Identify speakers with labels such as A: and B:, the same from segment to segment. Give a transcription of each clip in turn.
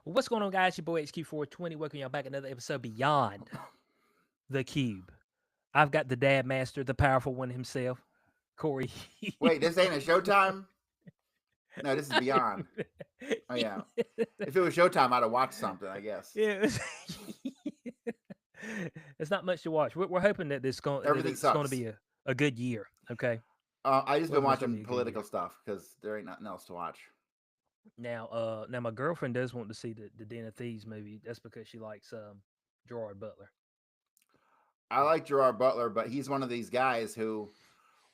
A: Well, what's going on, guys? Your boy HQ420. Welcome y'all back another episode Beyond the Cube. I've got the dad master, the powerful one himself, Corey.
B: Wait, this ain't a Showtime? No, this is Beyond. Oh yeah. If it was Showtime, I'd have watched something. I guess
A: Yeah, it's not much to watch. We're hoping that
B: everything
A: it's going to
B: sucks.
A: be a good year. Okay,
B: I just
A: we're
B: been
A: hoping it's going to
B: watching
A: be a good
B: political
A: year.
B: stuff because there ain't nothing else to watch.
A: Now my girlfriend does want to see the Den of Thieves movie. That's because she likes Gerard Butler.
B: I like Gerard Butler, but he's one of these guys who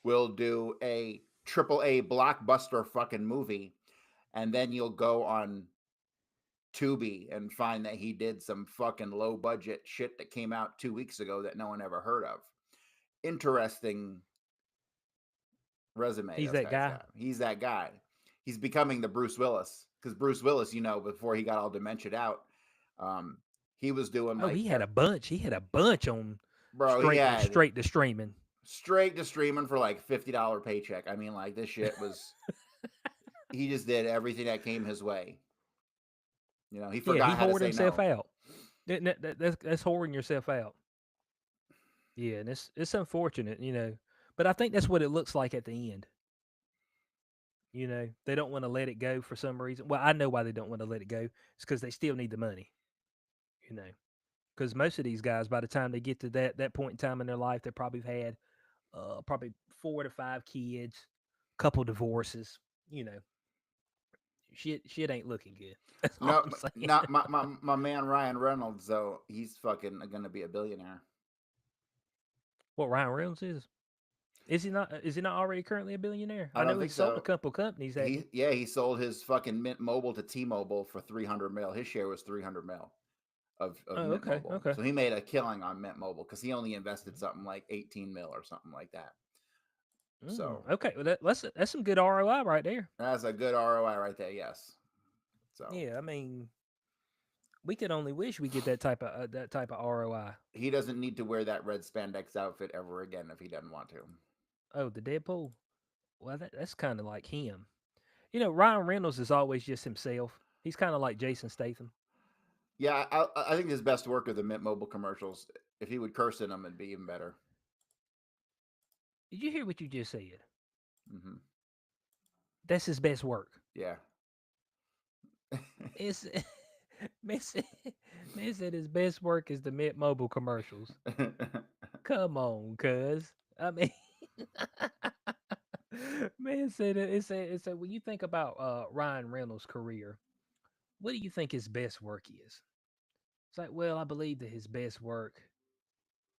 B: will do a triple A blockbuster fucking movie, and then you'll go on Tubi and find that he did some fucking low budget shit that came out 2 weeks ago that no one ever heard of. Interesting resume
A: He's
B: this
A: that
B: guy's
A: guy.
B: got. He's that guy. He's becoming the Bruce Willis because Bruce Willis, before he got all dementiaed out, um, he was doing
A: Oh,
B: like,
A: he had a bunch. He had a bunch on
B: bro, he had
A: straight to streaming.
B: straight to streaming for like $50 paycheck. I mean, like this shit was. He just did everything that came his way. He
A: Yeah, he
B: forgot how to
A: hoarded
B: say
A: himself
B: no.
A: out. That's hoarding yourself out. Yeah, and it's unfortunate, but I think that's what it looks like at the end. They don't want to let it go for some reason. Well, I know why they don't want to let it go. It's because they still need the money. You know, because most of these guys, by the time they get to that point in time in their life, they probably had probably 4 to 5 kids, couple divorces. You know, shit ain't looking good. That's all
B: No,
A: I'm saying.
B: not my man Ryan Reynolds though. He's fucking gonna be a billionaire.
A: What Ryan Reynolds is? Is he not? Is he not already currently a billionaire?
B: I
A: I
B: don't
A: know he
B: think
A: sold a
B: so.
A: couple companies, hadn't he?
B: He sold his fucking Mint Mobile to T-Mobile for 300 mil. His share was 300 mil of
A: Oh,
B: Mint
A: okay,
B: Mobile.
A: okay.
B: So he made a killing on Mint Mobile because he only invested something like 18 mil or something like that. So
A: Okay. Well, that's some good ROI right there.
B: that's a good ROI right there. Yes. So
A: Yeah, I mean, we could only wish we get that type of ROI.
B: he doesn't need to wear that red spandex outfit ever again if he doesn't want to.
A: Oh, the Deadpool. Well, that's kind of like him. Ryan Reynolds is always just himself. He's kind of like Jason Statham.
B: Yeah, I think his best work are the Mint Mobile commercials. If he would curse in them, it'd be even better.
A: Did you hear what you just said?
B: Hmm.
A: That's his best work.
B: Yeah.
A: It's man said, man said his best work is the Mint Mobile commercials. Come on, cuz. I mean, man said it said when you think about Ryan Reynolds' career, what do you think his best work is? It's like, well, I believe that his best work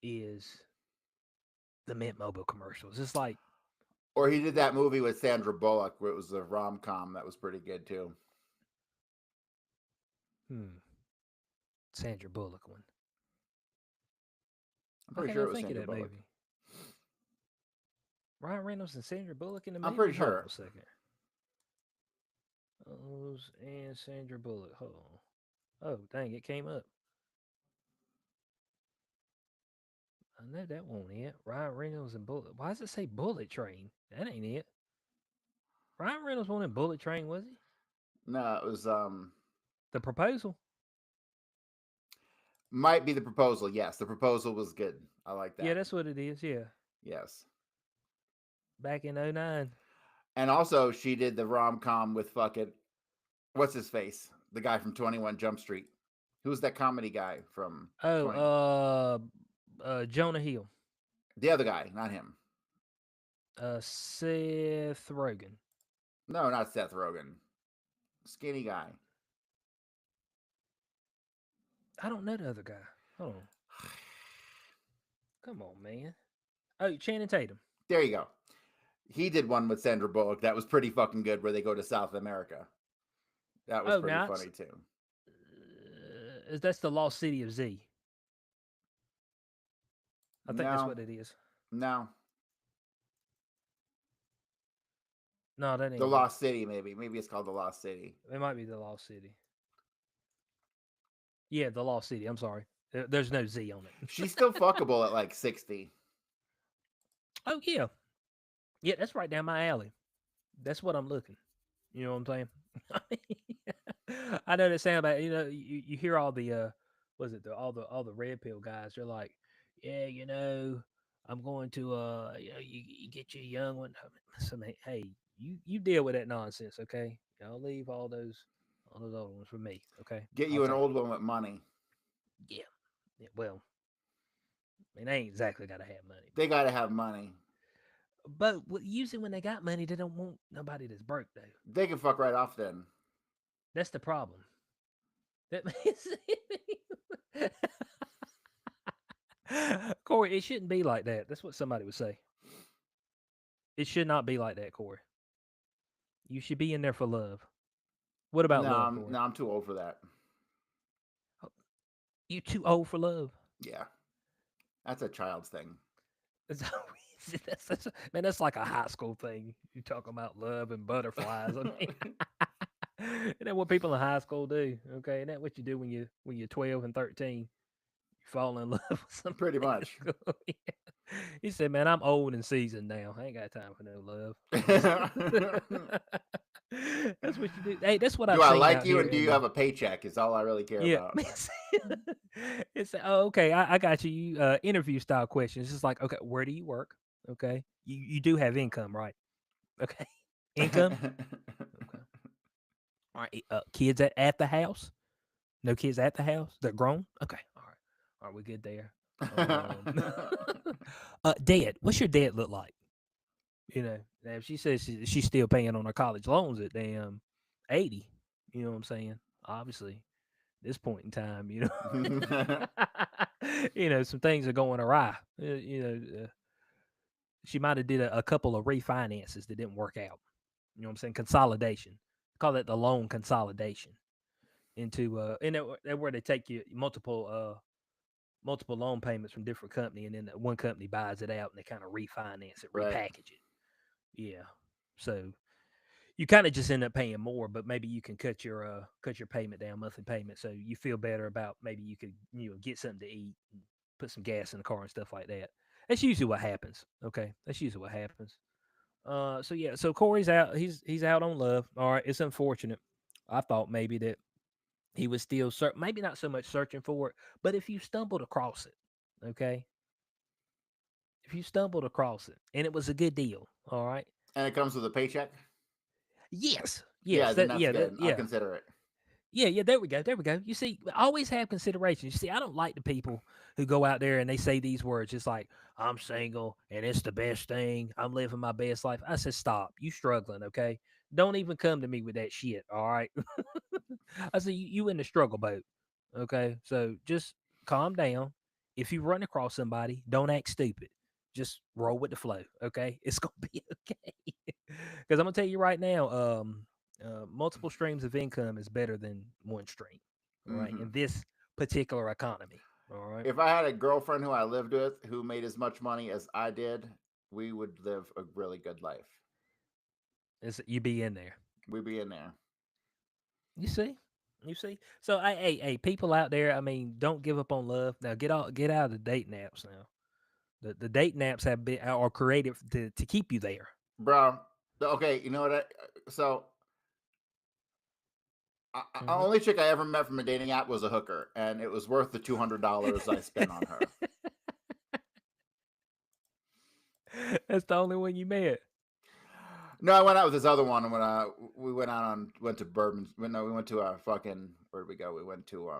A: is the Mint Mobile commercials. It's like,
B: Or he did that movie with Sandra Bullock where it was a rom com that was pretty good too.
A: hmm, Sandra Bullock one.
B: I'm
A: I
B: pretty
A: can't
B: sure
A: even
B: it was
A: think of
B: Sandra
A: that
B: Bullock.
A: movie. Ryan Reynolds and Sandra Bullock in the
B: I'm
A: movie.
B: pretty
A: Hold on
B: sure.
A: a second. Rose and Sandra Bullock. Hold on. Oh, dang! It came up. I know that won't it. Ryan Reynolds and Bullet. Why does it say Bullet Train? That ain't it. Ryan Reynolds wasn't in Bullet Train, was he?
B: No, it was
A: The Proposal.
B: might be the proposal. Yes, the proposal was good. I like
A: Yeah,
B: that.
A: that's what it is. Yeah,
B: Yes.
A: back in '09.
B: And also she did the rom com with fucking what's his face? The guy from 21 Jump Street. Who's that comedy guy from
A: Oh,
B: 20?
A: Jonah Hill.
B: The other guy, not him.
A: Seth Rogen.
B: No, not Seth Rogen. Skinny guy.
A: I don't know the other guy. Hold on. Come on, man. Oh, Channing Tatum.
B: There you go. He did one with Sandra Bullock that was pretty fucking good where they go to South America. That was
A: Oh,
B: pretty
A: now
B: funny too.
A: that's the Lost City of Z. I think that's
B: No,
A: what it is.
B: no.
A: No, that
B: The
A: ain't it.
B: Lost City, maybe. Maybe it's called The Lost City.
A: It might be the Lost City. Yeah, the Lost City. I'm sorry. There's no Z on it.
B: She's still fuckable at like 60.
A: Oh yeah, yeah. That's right down my alley. That's what I'm looking. You know what I'm saying? I know that sound bad. You hear all the was it all the red pill guys? They're like, yeah, I'm going to you get your young one. So, man, hey, you deal with that nonsense, okay? I'll leave all those other ones for me, okay?
B: Get
A: I'll
B: you an
A: take
B: old
A: them.
B: one with money.
A: Yeah, yeah. Well, I mean, they ain't exactly got to have money,
B: They got to have money.
A: but usually when they got money, they don't want nobody that's broke though.
B: They can fuck right off then.
A: That's the problem. That means Corey, it shouldn't be like that. That's what somebody would say. It should not be like that, Corey. You should be in there for love. What about
B: No,
A: love, Corey?
B: no, I'm too old for that.
A: Oh, you too old for love.
B: Yeah, that's a child's thing.
A: That's, man, that's like a high school thing. You talking about love and butterflies. I mean, isn't that what people in high school do? Okay, isn't that what you do when you're 12 and 13? You fall in love with somebody
B: Pretty
A: in
B: much.
A: school. Yeah. He said, "Man, I'm old and seasoned now. I ain't got time for no love." That's what you do. Hey, that's what
B: Do
A: I've
B: I
A: seen
B: like
A: out
B: you
A: here
B: and do
A: in
B: you
A: the
B: have a paycheck? Is all I really care
A: yeah.
B: about.
A: It's oh okay. I got you. Interview style questions. It's like okay, where do you work? Okay, you do have income, right? Okay, income. Okay, all right. Kids at the house? No kids at the house. They're grown. Okay, all right. All right, we good there. Um, debt. What's your debt look like? Now if she says she's still paying on her college loans at damn 80, you know what I'm saying? Obviously, this point in time, some things are going awry. She might have did a couple of refinances that didn't work out. You know what I'm saying? Consolidation. Call that the loan consolidation into and where they take you multiple loan payments from different company, and then one company buys it out and they kind of refinance it,
B: Right.
A: repackage it. Yeah. So you kind of just end up paying more, but maybe you can cut your payment down, monthly payment, so you feel better about maybe you could get something to eat, and put some gas in the car and stuff like that. That's usually what happens. Okay, that's usually what happens. So yeah, so Corey's out. He's out on love. All right, it's unfortunate. I thought maybe that he was still maybe not so much searching for it, but if you stumbled across it, okay, if you stumbled across it and it was a good deal, all right.
B: And it comes with a paycheck.
A: Yes,
B: Yeah,
A: yes,
B: then that's
A: that
B: good. I'll
A: yeah.
B: consider it.
A: Yeah, yeah, there we go. There we go. You see, always have considerations. You see, I don't like the people who go out there and they say these words. It's like, I'm single and it's the best thing. I'm living my best life. I said, stop. You struggling, okay? Don't even come to me with that shit, all right? I said, you in the struggle boat, okay? So just calm down. If you run across somebody, don't act stupid. Just roll with the flow, okay? It's going to be okay. Because I'm going to tell you right now, multiple streams of income is better than one stream. All right,
B: Hmm.
A: in this particular economy. All right,
B: If I had a girlfriend who I lived with who made as much money as I did, we would live a really good life.
A: you be in there.
B: We'd be in there.
A: You see, you see. So, hey, people out there. I mean, don't give up on love. Now, get out of the dating apps. Now, the dating apps have been are created to keep you there.
B: Bro, okay, you know what? So,
A: Hmm.
B: only chick I ever met from a dating app was a hooker, and it was worth the $200 I spent on her.
A: That's the only one you met.
B: No, I went out with this other one, and we went to Bourbon. No, we went to fucking where did we go? We went to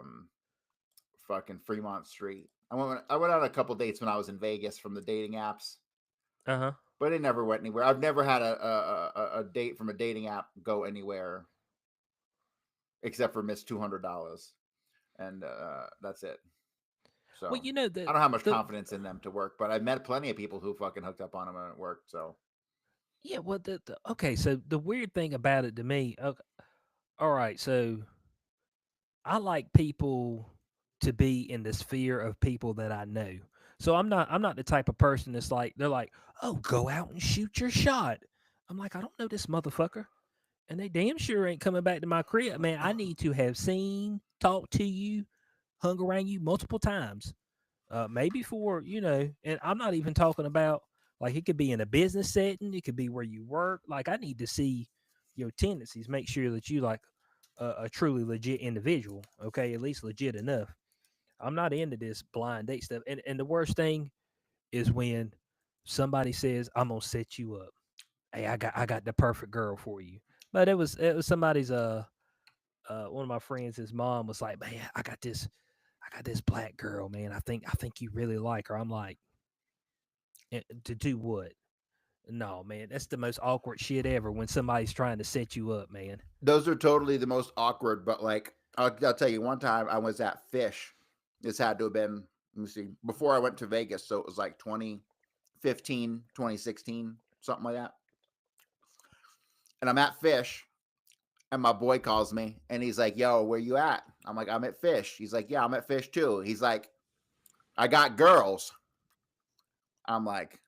B: fucking Fremont Street. I went on a couple dates when I was in Vegas from the dating apps,
A: Uh huh.
B: but it never went anywhere. I've never had a date from a dating app go anywhere except for miss $200, and that's it.
A: Well,
B: So
A: the
B: I don't have much
A: the
B: confidence in them to work, but I met plenty of people who fucking hooked up on them and it worked. So
A: yeah. Well, the okay. So the weird thing about it to me. Okay, all right. So I like people to be in the sphere of people that I know. So I'm not the type of person that's like they're like, "Oh, go out and shoot your shot." I'm like, "I don't know this motherfucker." And they damn sure ain't coming back to my crib. Man, I need to have seen, talked to you, hung around you multiple times. Maybe for, and I'm not even talking about like it could be in a business setting, it could be where you work. Like I need to see your tendencies, make sure that you like a truly legit individual. Okay, at least legit enough. I'm not into this blind date stuff. And the worst thing is when somebody says, "I'm gonna set you up. Hey, I got the perfect girl for you." But it was somebody's one of my friends, his mom was like, "Man, I got this black girl, man. I think you really like her." I'm like, To do what? No, man, that's the most awkward shit ever when somebody's trying to set you up, man.
B: Those are totally the most awkward. But like, I'll tell you, one time I was at Fish. This had to have been, let me see, before I went to Vegas. So it was like 2015, 2016, something like that. And I'm at Fish, and my boy calls me, and he's like, "Yo, where you at?" I'm like, "I'm at Fish." He's like, "Yeah, I'm at Fish too." He's like, "I got girls." I'm like,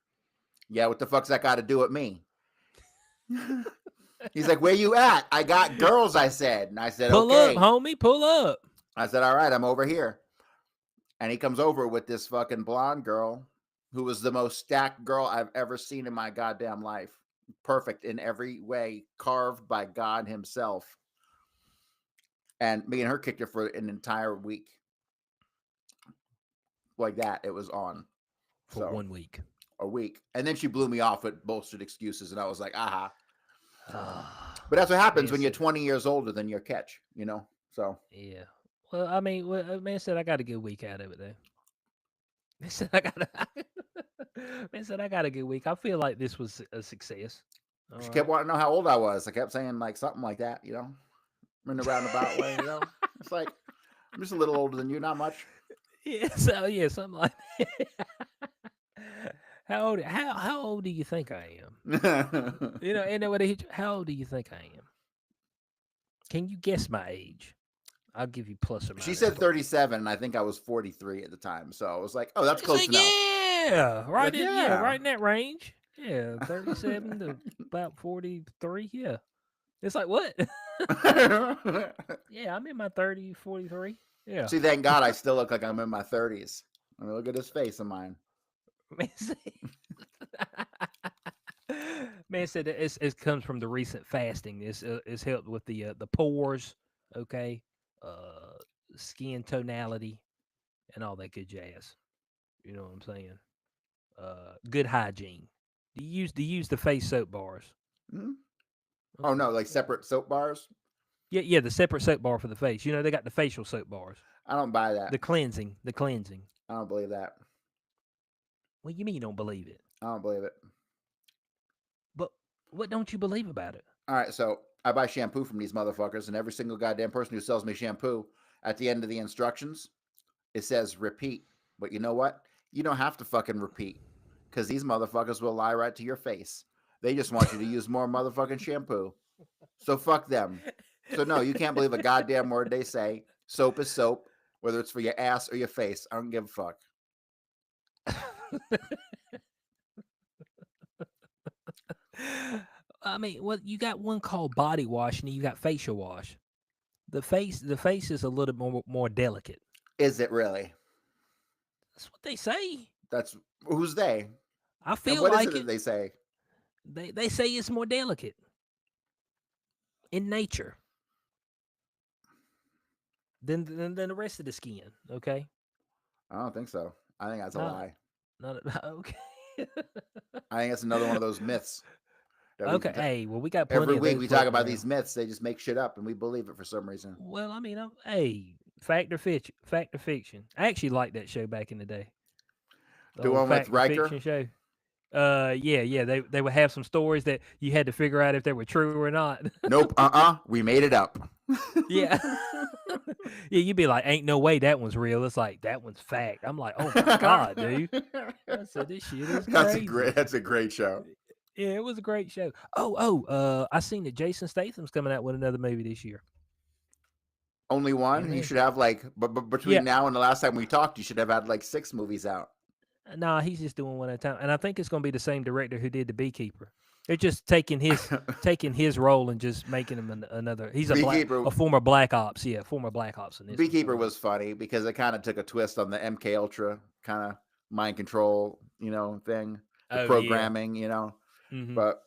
B: "Yeah, what the fuck's that got to do with me?" He's like, "Where you at?" "I got girls," I said. And I said,
A: Pull up,
B: "Okay."
A: homie, pull up.
B: I said, "All right, I'm over here." And he comes over with this fucking blonde girl who was the most stacked girl I've ever seen in my goddamn life. Perfect in every way, carved by God himself. And me and her kicked it for an entire week. Like that, it was on.
A: For
B: So,
A: 1 week.
B: a week. And then she blew me off with bullshit excuses. And I was like, aha.
A: Ah,
B: But that's what happens
A: man
B: when you're
A: said,
B: 20 years older than your catch, you know? So,
A: yeah. Well, I mean, man said I got a good week out of it though. Man said I got man said I got a good week. I feel like this was a success. All
B: she kept
A: right.
B: wanting to know how old I was. I kept saying like something like that, in a roundabout way, It's like, I'm just a little older than you, not much.
A: Yeah, so yeah, something like that. How old do you think I am? And then how old do you think I am? Can you guess my age? I'll give you plus or
B: She
A: minus
B: said
A: 12.
B: 37, and I think I was 43 at the time. So I was like, oh, that's
A: It's
B: close
A: like,
B: enough. Like,
A: right
B: yeah.
A: in that range. Yeah, 37 to about 43. Yeah. It's like, what? Yeah, I'm in my 30, 43. Yeah.
B: See, thank God I still look like I'm in my 30s. I mean, look at this face of mine.
A: Man said, Man said it comes from the recent fasting. It's helped with the pores, okay, uh, skin tonality, and all that good jazz. You know what I'm saying? Good hygiene. Do you use the face soap bars?
B: Hmm? Oh,
A: Okay.
B: no, like
A: Yeah.
B: separate soap bars?
A: Yeah, the separate soap bar for the face. They got the facial soap bars.
B: I don't buy that.
A: The cleansing.
B: I don't believe that.
A: What you mean you don't believe it?
B: I don't believe it.
A: But what don't you believe about it?
B: All right, so I buy shampoo from these motherfuckers, and every single goddamn person who sells me shampoo, at the end of the instructions, it says repeat. But you know what? You don't have to fucking repeat because these motherfuckers will lie right to your face. They just want you to use more motherfucking shampoo. So fuck them. So no, you can't believe a goddamn word they say. Soap is soap, whether it's for your ass or your face. I don't give a fuck.
A: I mean, well, you got one called body wash, and you got facial wash. The face is a little more delicate.
B: Is it really?
A: That's what they say.
B: That's who's they?
A: I
B: And
A: feel
B: what is it
A: like
B: that
A: it.
B: they say?
A: They say it's more delicate in nature than the rest of the skin. Okay,
B: I don't think so. I think that's a
A: not
B: lie.
A: not okay.
B: I think that's another one of those myths that we
A: Okay, hey, well, we got
B: every
A: plenty of
B: week
A: those
B: we talk
A: floating
B: about
A: around.
B: these myths. They just make shit up and we believe it for some reason.
A: Well, I mean, hey, fact or fiction. I actually liked that show back in the day, the
B: The
A: old
B: one with
A: fact or
B: Riker?
A: fiction show. Yeah. They would have some stories that you had to figure out if they were true or not.
B: Nope. We made it up.
A: Yeah. Yeah, you'd be like, ain't no way that one's real. It's like that one's fact. I'm like, oh my god, dude. I said this shit is
B: That's a great.
A: crazy.
B: That's a great show.
A: Yeah, it was a great show. I seen that Jason Statham's coming out with another movie this year.
B: Only one. You
A: Amen.
B: should have like, but
A: Yeah.
B: between now and the last time we talked, you should have had like 6 movies out.
A: Nah, he's just doing one at a time, and I think it's gonna be the same director who did the Beekeeper. They're just taking his role and just making him another. He's
B: Beekeeper.
A: a former Black Ops. Yeah, former Black Ops in this one.
B: Beekeeper
A: So
B: was funny because it kind of took a twist on the MK Ultra kind of mind control, thing, the
A: oh yeah.
B: programming.
A: Mm-hmm.
B: But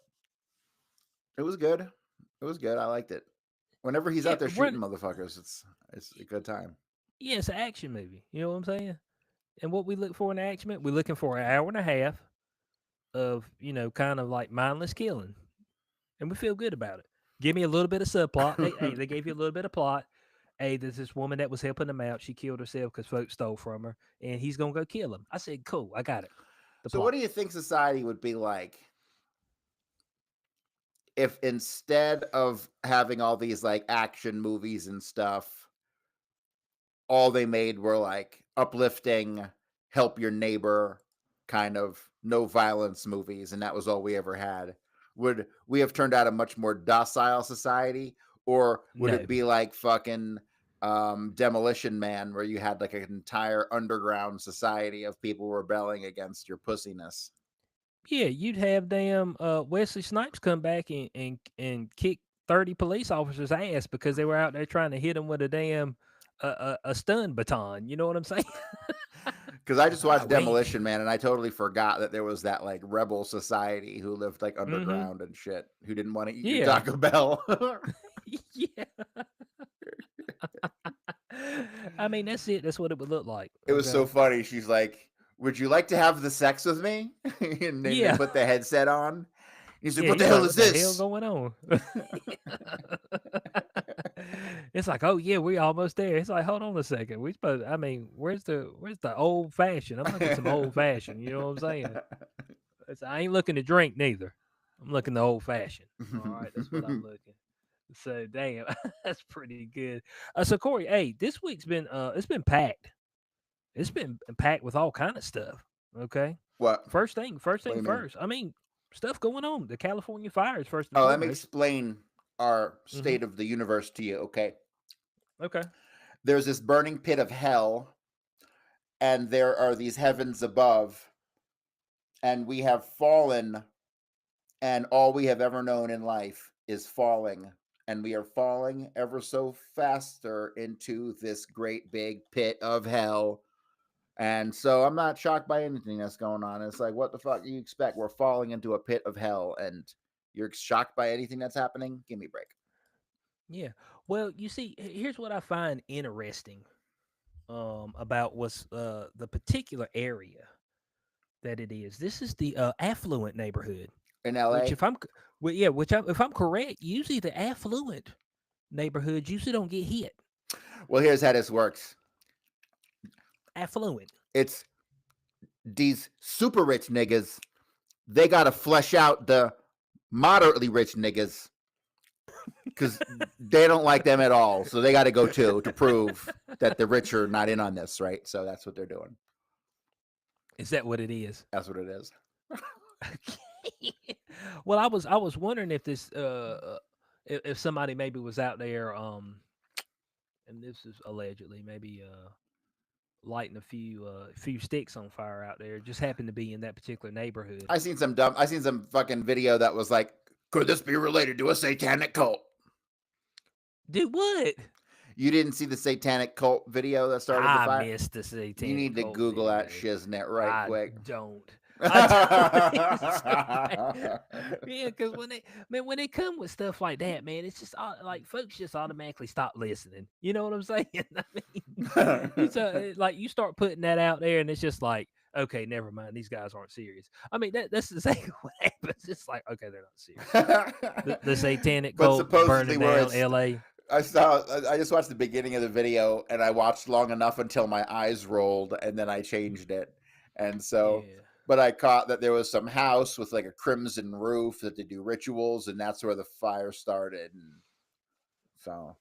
B: it was good. It was good. I liked it. Whenever he's
A: Yeah,
B: out there shooting motherfuckers, it's a good time.
A: yeah, it's an action movie. You know what I'm saying? And what we look for in an action movie, we're looking for an hour and a half of kind of like mindless killing, and we feel good about it. Give me a little bit of subplot. They gave you a little bit of plot. Hey, there's this woman that was helping him out. She killed herself because folks stole from her, and he's gonna go kill him. I said, cool, I got it. The
B: So, what
A: plot.
B: do you think society would be like if instead of having all these like action movies and stuff, all they made were like uplifting, help your neighbor, kind of no violence movies, and that was all we ever had? Would we have turned out a much more docile society, or would
A: No.
B: it be like fucking Demolition Man, where you had like an entire underground society of people rebelling against your pussiness?
A: Yeah, you'd have damn Wesley Snipes come back and kick 30 police officers' ass because they were out there trying to hit him with a damn a stun baton. You know what I'm saying?
B: Because I just watched
A: Wait.
B: Demolition Man and I totally forgot that there was that like rebel society who lived like
A: Mm-hmm.
B: underground and shit, who didn't want to eat your
A: Yeah.
B: Taco Bell.
A: Yeah. I mean, that's it. That's what it would look like.
B: It was so
A: Okay.
B: funny. She's like, "Would you like to have the sex with me?" And then they
A: Yeah.
B: put the headset on. He's like,
A: Yeah.
B: "What the
A: He's
B: hell
A: like,
B: is
A: what the hell
B: this?"
A: going on? It's like, oh yeah, we almost there. It's like, hold on a second. We supposed. I mean, where's the old fashioned? I'm looking some old fashioned. You know what I'm saying? I ain't looking to drink neither. I'm looking the old fashioned. All right, that's what I'm looking. So damn, that's pretty good. So Corey, hey, this week's been it's been packed. It's been packed with all kind of stuff. Okay.
B: What?
A: First thing
B: What do you mean?
A: first. I mean, stuff going on. The California fires first and
B: Oh, let me
A: foremost.
B: explain our
A: Mm-hmm.
B: state of the universe to you. Okay.
A: Okay.
B: There's this burning pit of hell, and there are these heavens above, and we have fallen, and all we have ever known in life is falling, and we are falling ever so faster into this great big pit of hell. And so I'm not shocked by anything that's going on. It's like, what the fuck do you expect? We're falling into a pit of hell, and you're shocked by anything that's happening? Give me a break.
A: Yeah. Well, you see, here's what I find interesting about what's the particular area that it is. This is the affluent neighborhood,
B: In
A: which
B: LA?
A: if I'm if I'm correct, usually the affluent neighborhoods usually don't get hit.
B: Well, here's how this works.
A: Affluent.
B: It's these super rich niggas. They got to flesh out the moderately rich niggas because they don't like them at all. So they got to go too to prove that the rich are not in on this, right? So that's what they're doing.
A: Is that what it is?
B: That's what it is.
A: Well, I was wondering if this if somebody maybe was out there and this is allegedly maybe lighting a few sticks on fire out there. Just happened to be in that particular neighborhood.
B: I seen some fucking video that was like, could this be related to a satanic cult?
A: Dude, what?
B: You didn't see the satanic cult video that started the
A: I
B: fire?
A: missed the satanic.
B: You need to
A: cult
B: Google
A: video.
B: that shiznit right
A: I
B: quick.
A: don't. I don't. Yeah, because when they come with stuff like that, man, it's just like folks just automatically stop listening. You know what I'm saying? I mean, like you start putting that out there, and it's just like, okay, never mind. These guys aren't serious. I mean, that's exactly what happens. It's like, okay, they're not serious. The satanic
B: But
A: cult
B: supposedly
A: burning
B: where
A: down
B: it's
A: L.A.
B: I just watched the beginning of the video and I watched long enough until my eyes rolled and then I changed it. And so
A: Yeah.
B: but I caught that there was some house with like a crimson roof that they do rituals and that's where the fire started. And so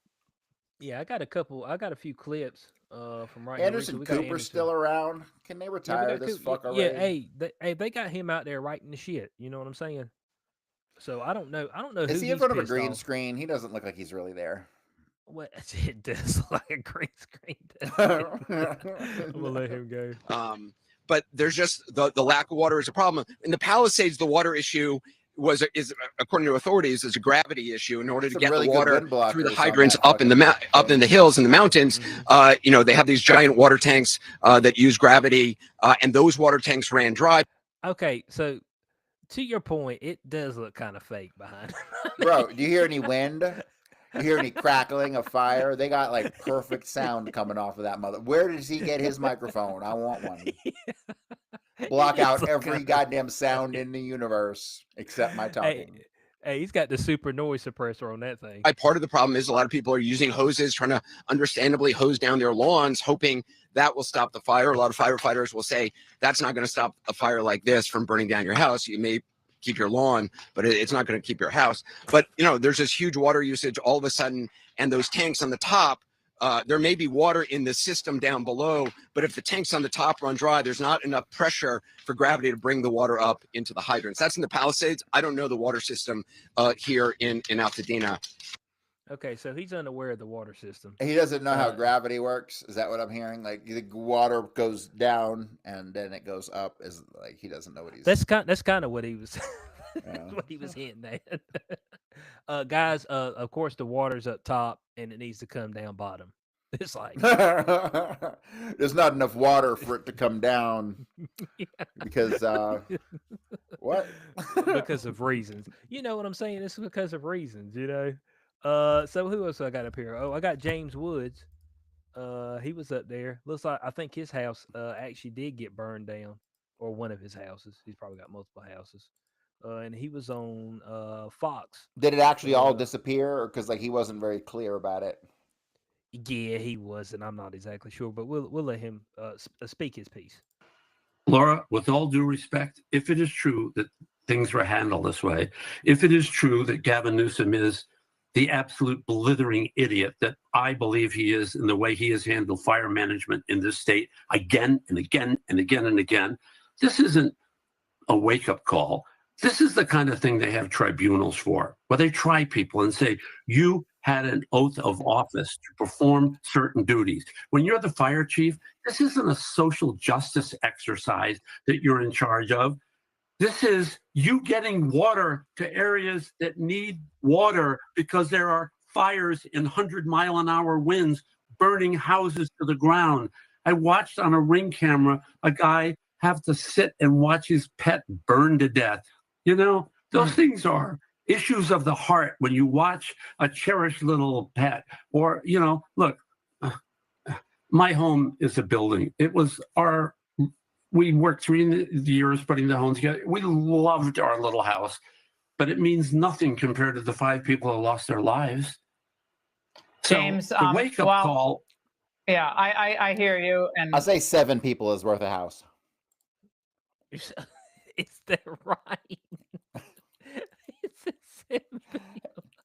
A: Yeah, I got a few clips from right here
B: Anderson
A: recently. We got
B: Cooper's
A: Anderson.
B: still around. Can they
A: Yeah, we
B: retire
A: got
B: this
A: Coop.
B: fuck
A: Yeah,
B: already?
A: hey, they got him out there writing the shit. You know what I'm saying? So I don't know. I don't know
B: Is
A: who
B: he in
A: he's
B: front of a
A: pissed
B: green
A: off.
B: screen? He doesn't look like he's really there.
A: What it does look like a green screen. I'm gonna let him go.
C: But there's just the lack of water is a problem. In the Palisades, the water issue is according to authorities is a gravity issue. In order to
B: Some
C: get
B: really
C: the
B: good
C: water
B: wind
C: through the
B: blockers on
C: hydrants
B: that
C: up in
B: fucking
C: up in the hills and the mountains, they have these giant water tanks that use gravity, and those water tanks ran dry.
A: Okay, so to your point, it does look kind of fake behind him.
B: Bro, do you hear any wind? You hear any crackling of fire? They got like perfect sound coming off of that mother. Where does he get his microphone? I want one.
A: He
B: Block
A: needs
B: out
A: some
B: every
A: kind of
B: goddamn sound in the universe except my
A: hey,
B: talking.
A: hey, he's got the super noise suppressor on that thing.
C: Part of the problem is a lot of people are using hoses, trying to understandably hose down their lawns, hoping that will stop the fire. A lot of firefighters will say that's not going to stop a fire like this from burning down your house. You may keep your lawn, but it's not going to keep your house. But there's this huge water usage all of a sudden, and those tanks on the top. There may be water in the system down below, but if the tanks on the top run dry, there's not enough pressure for gravity to bring the water up into the hydrants. That's in the Palisades. I don't know the water system here in Altadena.
A: Okay, so he's unaware of the water system.
B: He doesn't know how
A: Uh,
B: gravity works. Is that what I'm hearing? Like the water goes down and then it goes up. Is like he doesn't know what he's.
A: that's kind of what he was
B: Yeah.
A: what he was hinting at. Guys, of course the water's up top and it needs to come down bottom. It's like
B: There's not enough water for it to come down because what?
A: because of reasons. You know what I'm saying? It's because of reasons, So who else I got up here? Oh, I got James Woods. He was up there. Looks like I think his house actually did get burned down, or one of his houses. He's probably got multiple houses. And he was on Fox.
B: Did it actually all
A: Uh,
B: disappear, or because like he wasn't very clear about it?
A: yeah, he was, and I'm not exactly sure, but we'll let him speak his piece.
D: Laura, with all due respect, if it is true that things were handled this way, if it is true that Gavin Newsom is the absolute blithering idiot that I believe he is in the way he has handled fire management in this state again and again and again and again, this isn't a wake-up call. This is the kind of thing they have tribunals for, where they try people and say, you had an oath of office to perform certain duties. When you're the fire chief, this isn't a social justice exercise that you're in charge of. This is you getting water to areas that need water because there are fires in 100-mile-an-hour winds burning houses to the ground. I watched on a Ring camera a guy have to sit and watch his pet burn to death. Those things are issues of the heart when you watch a cherished little pet. Or, look, my home is a building. It was we worked 3 years putting the home together. We loved our little house, but it means nothing compared to the 5 people who lost their lives. So
E: James,
D: the wake-up call.
E: Yeah, I hear you. And
B: I say 7 people is worth a house.
A: Is that right?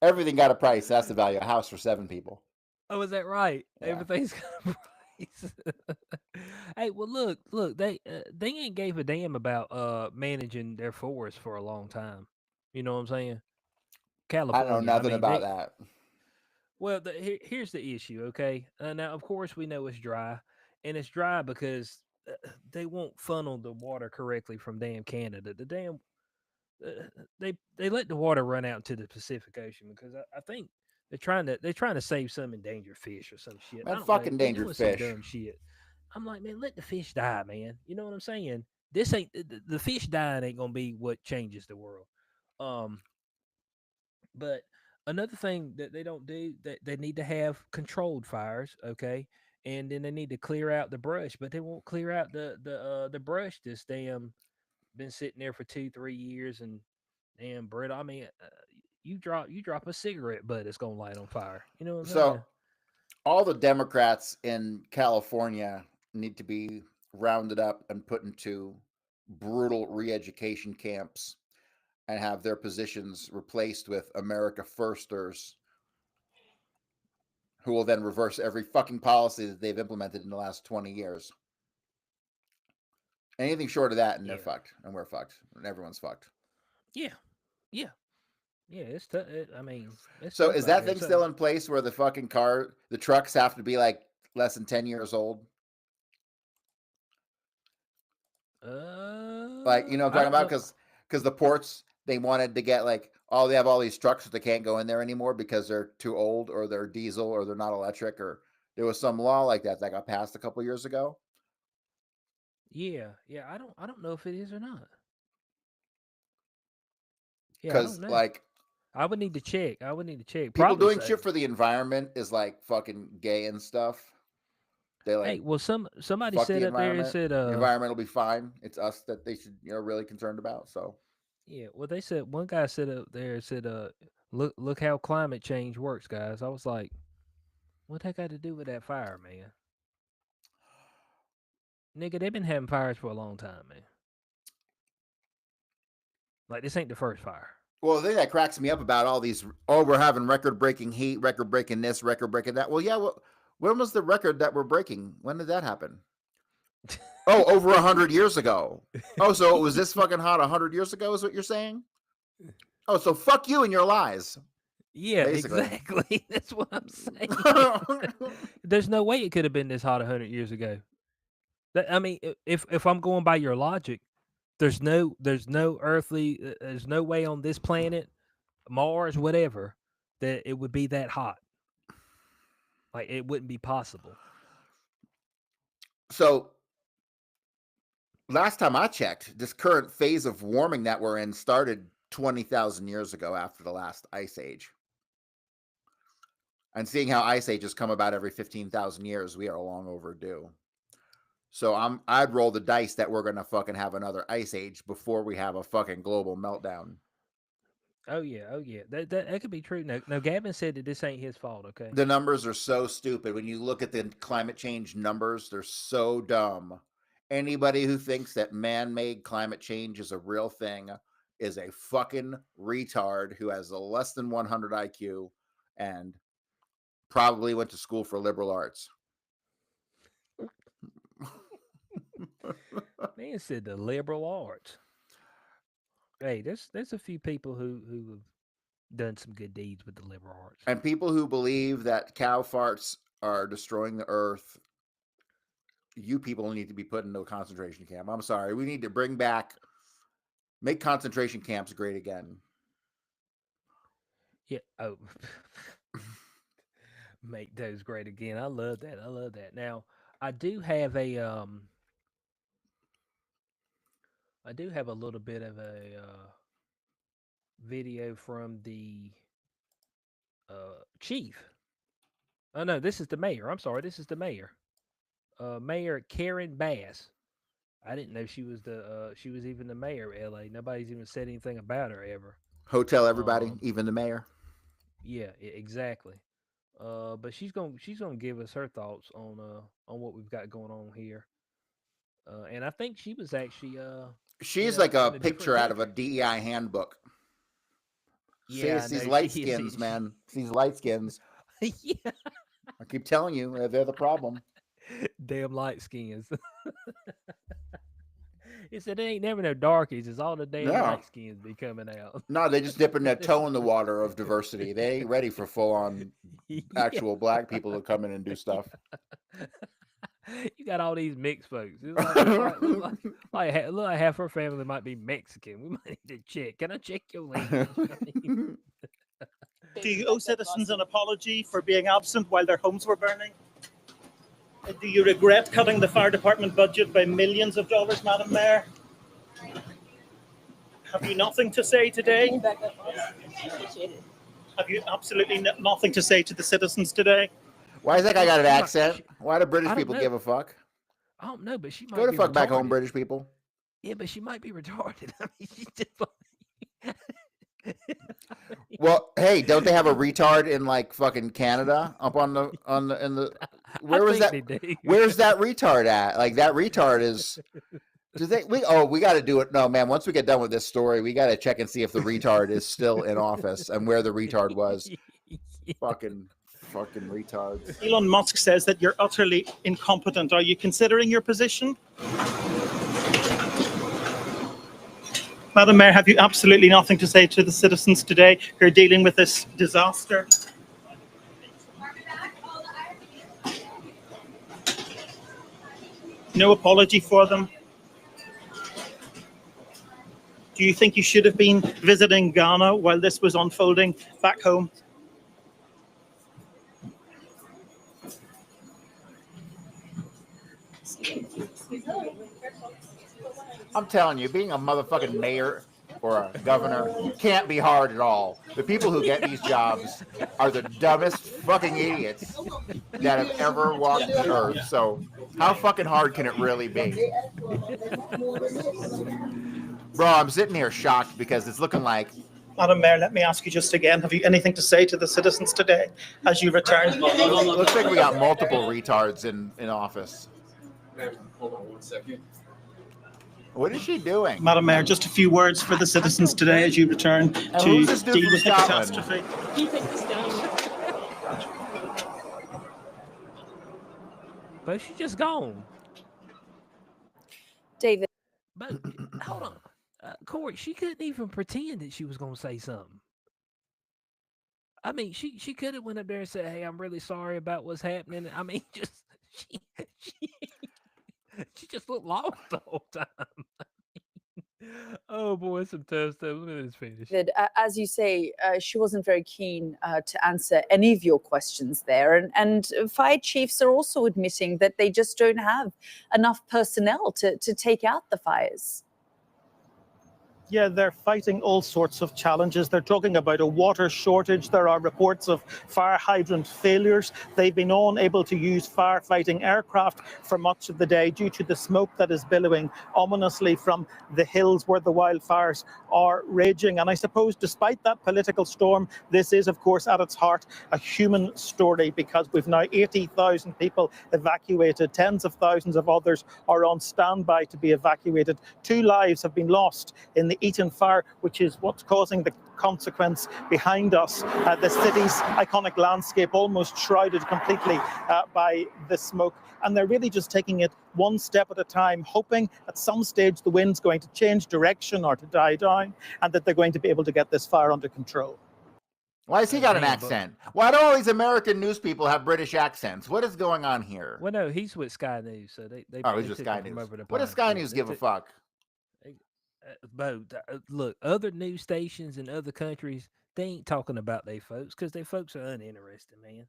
B: Everything got a price. That's the value of a house for 7 people.
A: Oh, is that right?
B: Yeah.
A: Everything's got a price. Hey, well, look, they ain't gave a damn about managing their forest for a long time. You know what I'm saying? California.
B: I know nothing
A: mean,
B: about that.
A: Well, here's the issue. Okay, now of course we know it's dry, and it's dry because they won't funnel the water correctly from damn Canada. The damn they let the water run out into the Pacific Ocean because I think they're trying to save some endangered fish or some shit. I
B: Man,
A: don't
B: fucking
A: know. They're
B: endangered
A: doing
B: fish.
A: some dumb shit. I'm like, man, let the fish die, man. You know what I'm saying? This ain't the fish dying ain't gonna be what changes the world. Um, but another thing that they don't do that they need to have controlled fires, okay, and then they need to clear out the brush, but they won't clear out the brush that's damn been sitting there for 2-3 years and damn Brett. I mean, you drop a cigarette butt, it's gonna light on fire. You know what I'm
B: So
A: saying?
B: all the Democrats in California need to be rounded up and put into brutal re-education camps and have their positions replaced with America Firsters who will then reverse every fucking policy that they've implemented in the last 20 years. Anything short of that and they're
A: Yeah,
B: fucked and we're fucked and everyone's fucked.
A: yeah, yeah, yeah. It's tough. I mean, it's
B: So
A: tough
B: is
A: out
B: that
A: here.
B: thing still in place where the fucking the trucks have to be like less than 10 years old? Like, you know what I'm
A: I
B: talking
A: don't
B: about?
A: know.
B: Because the ports, they wanted to get like, they have all these trucks that they can't go in there anymore because they're too old or they're diesel or they're not electric, or there was some law like that got passed a couple years ago.
A: Yeah, yeah. I don't know if it is or not. Yeah, I don't
B: Because
A: know.
B: like
A: I would need to check.
B: People
A: Probably
B: doing
A: so.
B: shit for the environment is like fucking gay and stuff. They like
A: Hey, well, somebody
B: fuck
A: said
B: the
A: up there and
B: environment.
A: said,
B: The environment will be fine. It's us that they should, really concerned about. So
A: yeah. Well, they said one guy said up there and said, look how climate change works, guys. I was like, what that got to do with that fire, man? Nigga, they've been having fires for a long time, man. Like this ain't the first fire.
B: well, the thing that cracks me up about all these, we're having record-breaking heat, record-breaking this, record-breaking that. Well, yeah, well, when was the record that we're breaking? When did that happen? Oh, over 100 years ago. Oh, so it was this fucking hot 100 years ago is what you're saying? Oh, so fuck you and your lies.
A: Yeah,
B: Basically.
A: exactly. That's what I'm saying. There's no way it could have been this hot 100 years ago. I mean, if I'm going by your logic, there's no earthly, there's no way on this planet, Mars, whatever, that it would be that hot. Like it wouldn't be possible.
B: So last time I checked, this current phase of warming that we're in started 20,000 years ago after the last ice age. And seeing how ice ages come about every 15,000 years, we are long overdue. So I'd roll the dice that we're gonna fucking have another ice age before we have a fucking global meltdown.
A: Oh yeah. That could be true. No, Gavin said that this ain't his fault. Okay.
B: The numbers are so stupid. When you look at the climate change numbers, they're so dumb. Anybody who thinks that man-made climate change is a real thing is a fucking retard who has a less than 100 IQ and probably went to school for liberal arts.
A: Man said the liberal arts. Hey, there's a few people who have done some good deeds with the liberal arts.
B: And people who believe that cow farts are destroying the earth, you people need to be put into a concentration camp. I'm sorry. We need to make concentration camps great again.
A: Yeah. Oh, make those great again. I love that. Now, I do have a little bit of a video from the chief. Oh no, this is the mayor. I'm sorry, this is the mayor. Mayor Karen Bass. I didn't know she was even the mayor of LA. Nobody's even said anything about her ever.
B: Hotel everybody, even the mayor.
A: Yeah, exactly. But she's gonna give us her thoughts on what we've got going on here. And I think she was actually
B: she's like a picture out of a DEI handbook.
A: Yeah,
B: these light skins, man. These light skins.
A: Yeah,
B: I keep telling you, they're the problem.
A: damn light skins. He said it ain't never no darkies. It's all the damn light skins be coming out.
B: No, they just dipping their toe in the water of diversity. They ain't ready for full on actual black people to come in and do stuff.
A: You got all these mixed folks. Look like half her family might be Mexican. We might need to check. Can I check your language?
F: Do you owe citizens an apology for being absent while their homes were burning? Do you regret cutting the fire department budget by millions of dollars, Madam Mayor? Have you nothing to say today? Have you absolutely nothing to say to the citizens today?
B: Why is that guy got an accent? Why do British people give a fuck?
A: I don't know, but she might
B: go to
A: be
B: fuck
A: retarded.
B: Back home, British people.
A: Yeah, but she might be retarded. I mean, she's just like...
B: Well, hey, don't they have a retard in like fucking Canada up on the in the where was that? Where's that retard at? Like that retard is. We got to do it. No, man. Once we get done with this story, we got to check and see if the retard is still in office and where the retard was. Fucking retards.
F: Elon Musk says that you're utterly incompetent. Are you considering your position? Madam Mayor, have you absolutely nothing to say to the citizens today who are dealing with this disaster? No apology for them? Do you think you should have been visiting Ghana while this was unfolding back home?
B: I'm telling you, being a motherfucking mayor, or a governor can't be hard at all. The people who get these jobs are the dumbest fucking idiots that have ever walked the earth. So how fucking hard can it really be? Bro, I'm sitting here shocked because it's looking like
F: Madam Mayor, let me ask you just again, have you anything to say to the citizens today as you return?
B: it looks like we got multiple retards in office.
C: Hold on 1 second.
B: What is she doing?
F: Madam Mayor, just a few words for the citizens today as you return
B: And
F: to
B: who's this dude
F: deal
B: from
F: with the
B: Scotland?
F: catastrophe.
G: Can you take this down?
A: But she's just gone.
H: David.
A: But hold on. Corey, she couldn't even pretend that she was going to say something. I mean, she could have went up there and said, "Hey, I'm really sorry about what's happening." I mean, just she just looked lost the whole time. Oh boy, some tough stuff. Look at this finish.
H: David, as you say, she wasn't very keen to answer any of your questions there. And fire chiefs are also admitting that they just don't have enough personnel to take out the fires.
F: Yeah, they're fighting all sorts of challenges. They're talking about a water shortage. There are reports of fire hydrant failures. They've been unable to use firefighting aircraft for much of the day due to the smoke that is billowing ominously from the hills where the wildfires are raging. And I suppose despite that political storm, this is, of course, at its heart, a human story, because we've now 80,000 people evacuated. Tens of thousands of others are on standby to be evacuated. 2 lives have been lost in the Eaton fire, which is what's causing the consequence behind us. The city's iconic landscape almost shrouded completely by the smoke. And they're really just taking it one step at a time, hoping at some stage the wind's going to change direction or to die down, and that they're going to be able to get this fire under control.
B: Why has he got an accent? Why do all these American news people have British accents? What is going on here?
A: Well, no, he's with Sky News, so they
B: he's with Sky News. What does Sky News give a fuck?
A: Look, other news stations in other countries, they ain't talking about they folks because they folks are uninterested, man.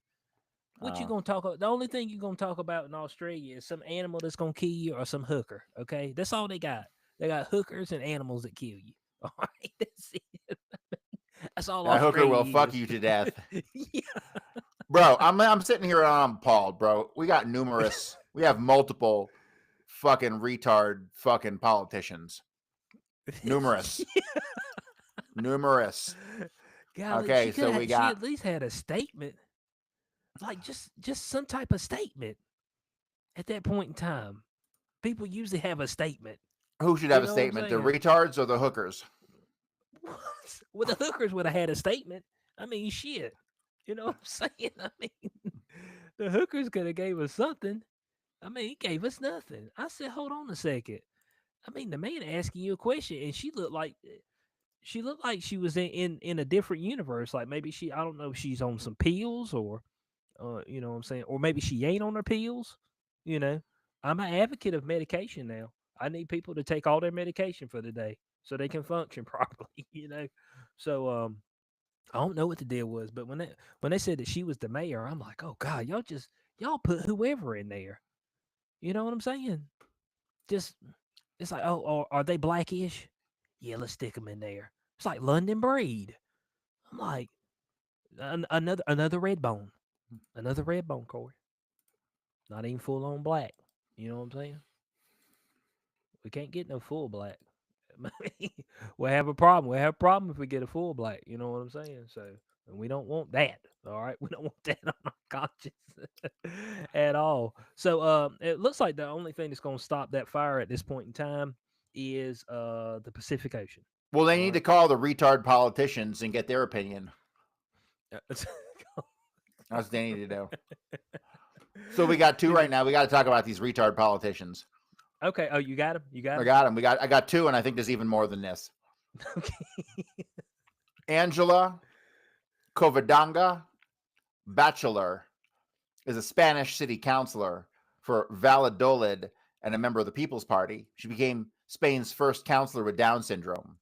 A: What you gonna talk about? The only thing you gonna talk about in Australia is some animal that's gonna kill you or some hooker. Okay, that's all they got. They got hookers and animals that kill you. All right, that's it. That's all.
B: That hooker will fuck you to death. Yeah. Bro, I'm sitting here and I'm appalled, bro. We have multiple fucking retard fucking politicians. Numerous.
A: Golly,
B: okay, so we got.
A: She at least had a statement, like just some type of statement. At that point in time, people usually have a statement.
B: Who should have a statement? The retards or the hookers?
A: Well, the hookers would have had a statement. I mean, shit. You know what I'm saying? I mean, the hookers could have gave us something. I mean, he gave us nothing. I said, hold on a second. I mean, the man asking you a question, and she looked like she was in a different universe. Like maybe I don't know if she's on some pills or, you know what I'm saying, or maybe she ain't on her pills. You know, I'm an advocate of medication now. I need people to take all their medication for the day so they can function properly. You know, so I don't know what the deal was, but when they said that she was the mayor, I'm like, oh God, y'all put whoever in there. You know what I'm saying? Just. It's like, oh, are they blackish? Yeah, let's stick them in there. It's like London breed. I'm like, another red bone. Another red bone, Corey. Not even full on black. You know what I'm saying? We can't get no full black. We'll have a problem. We'll have a problem if we get a full black. You know what I'm saying? So we don't want that. All right. We don't want that on our conscience at all. So it looks like the only thing that's going to stop that fire at this point in time is the Pacific Ocean.
B: Well, they need to call the retard politicians and get their opinion. That's what they need to do. So we got 2 right now. We got to talk about these retard politicians.
A: Okay. Oh, you got him? You got him?
B: I got him. I got 2, and I think there's even more than this. Okay. Angela Covadonga Bachelor is a Spanish city councilor for Valladolid and a member of the People's Party. She became Spain's first councilor with Down syndrome.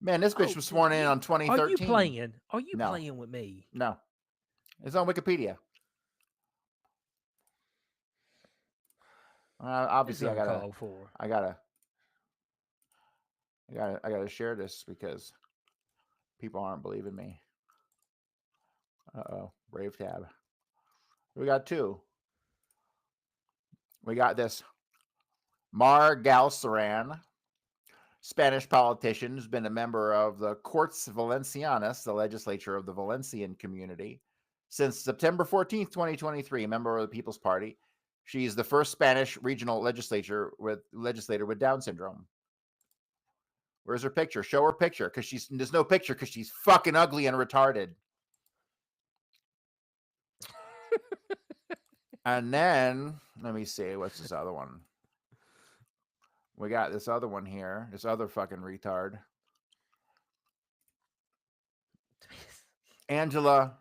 B: Man, this bitch was sworn in on 2013.
A: Are you playing? Are you playing with me?
B: No. It's on Wikipedia. Obviously, I gotta. I gotta share this because people aren't believing me. Brave tab. We got two. We got this Mar Galceran, Spanish politician who's been a member of the Cortes Valencianas, the legislature of the Valencian community, since September 14th, 2023, a member of the People's Party. She's the first Spanish regional legislator with Down syndrome. Where's her picture? Show her picture, because there's no picture because she's fucking ugly and retarded. And then let me see, what's this other one? We got this other one here. This other fucking retard. Angela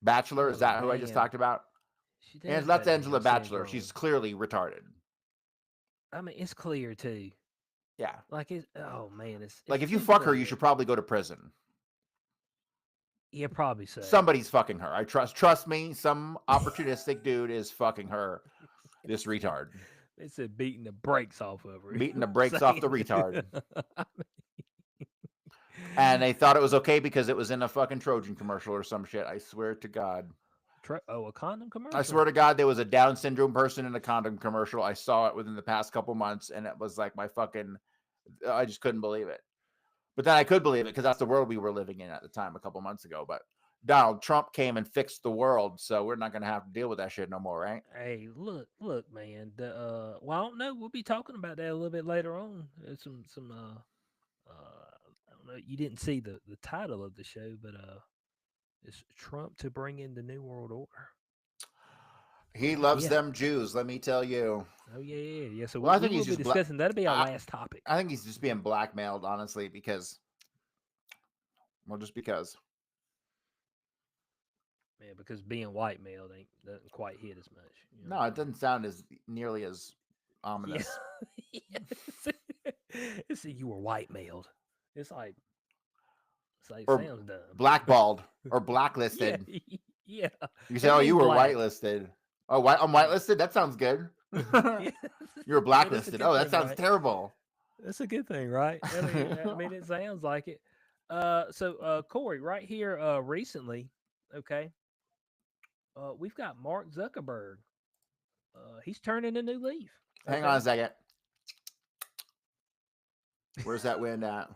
B: Bachelor. Is that who I just talked about? That's Angela Bachelor. She's clearly retarded.
A: I mean, it's clear too.
B: Yeah.
A: Like oh man, it's
B: like if you fuck her, you should probably go to prison.
A: Yeah, probably so.
B: Somebody's fucking her. I trust me. Some opportunistic dude is fucking her. This retard.
A: They said beating the brakes off of her.
B: Beating the brakes off the retard. And they thought it was okay because it was in a fucking Trojan commercial or some shit. I swear to God.
A: A condom commercial?
B: I swear to God, there was a Down syndrome person in a condom commercial. I saw it within the past couple months, and it was like I just couldn't believe it. But then I could believe it because that's the world we were living in at the time a couple months ago. But Donald Trump came and fixed the world, so we're not going to have to deal with that shit no more, right?
A: Hey, look, man. Well, I don't know. We'll be talking about that a little bit later on. Some I don't know. You didn't see the title of the show, but it's Trump to bring in the New World Order.
B: He loves them Jews, let me tell you.
A: Oh yeah. So
B: I think
A: we'll be discussing. That'll be our last topic.
B: I think he's just being blackmailed, honestly, because.
A: Yeah, because being white male doesn't quite hit as much.
B: You know? No, it doesn't sound nearly as ominous.
A: See, you were white mailed. It's like
B: or
A: sounds dumb.
B: Blackballed or blacklisted.
A: Yeah.
B: You say, "Oh, you were whitelisted." Oh, I'm whitelisted. That sounds good. You were blacklisted. That sounds terrible.
A: That's a good thing, right? I mean, it sounds like it. So Corey, right here, recently, okay. We've got Mark Zuckerberg. He's turning a new leaf.
B: Okay? Hang on a second. Where's that wind at?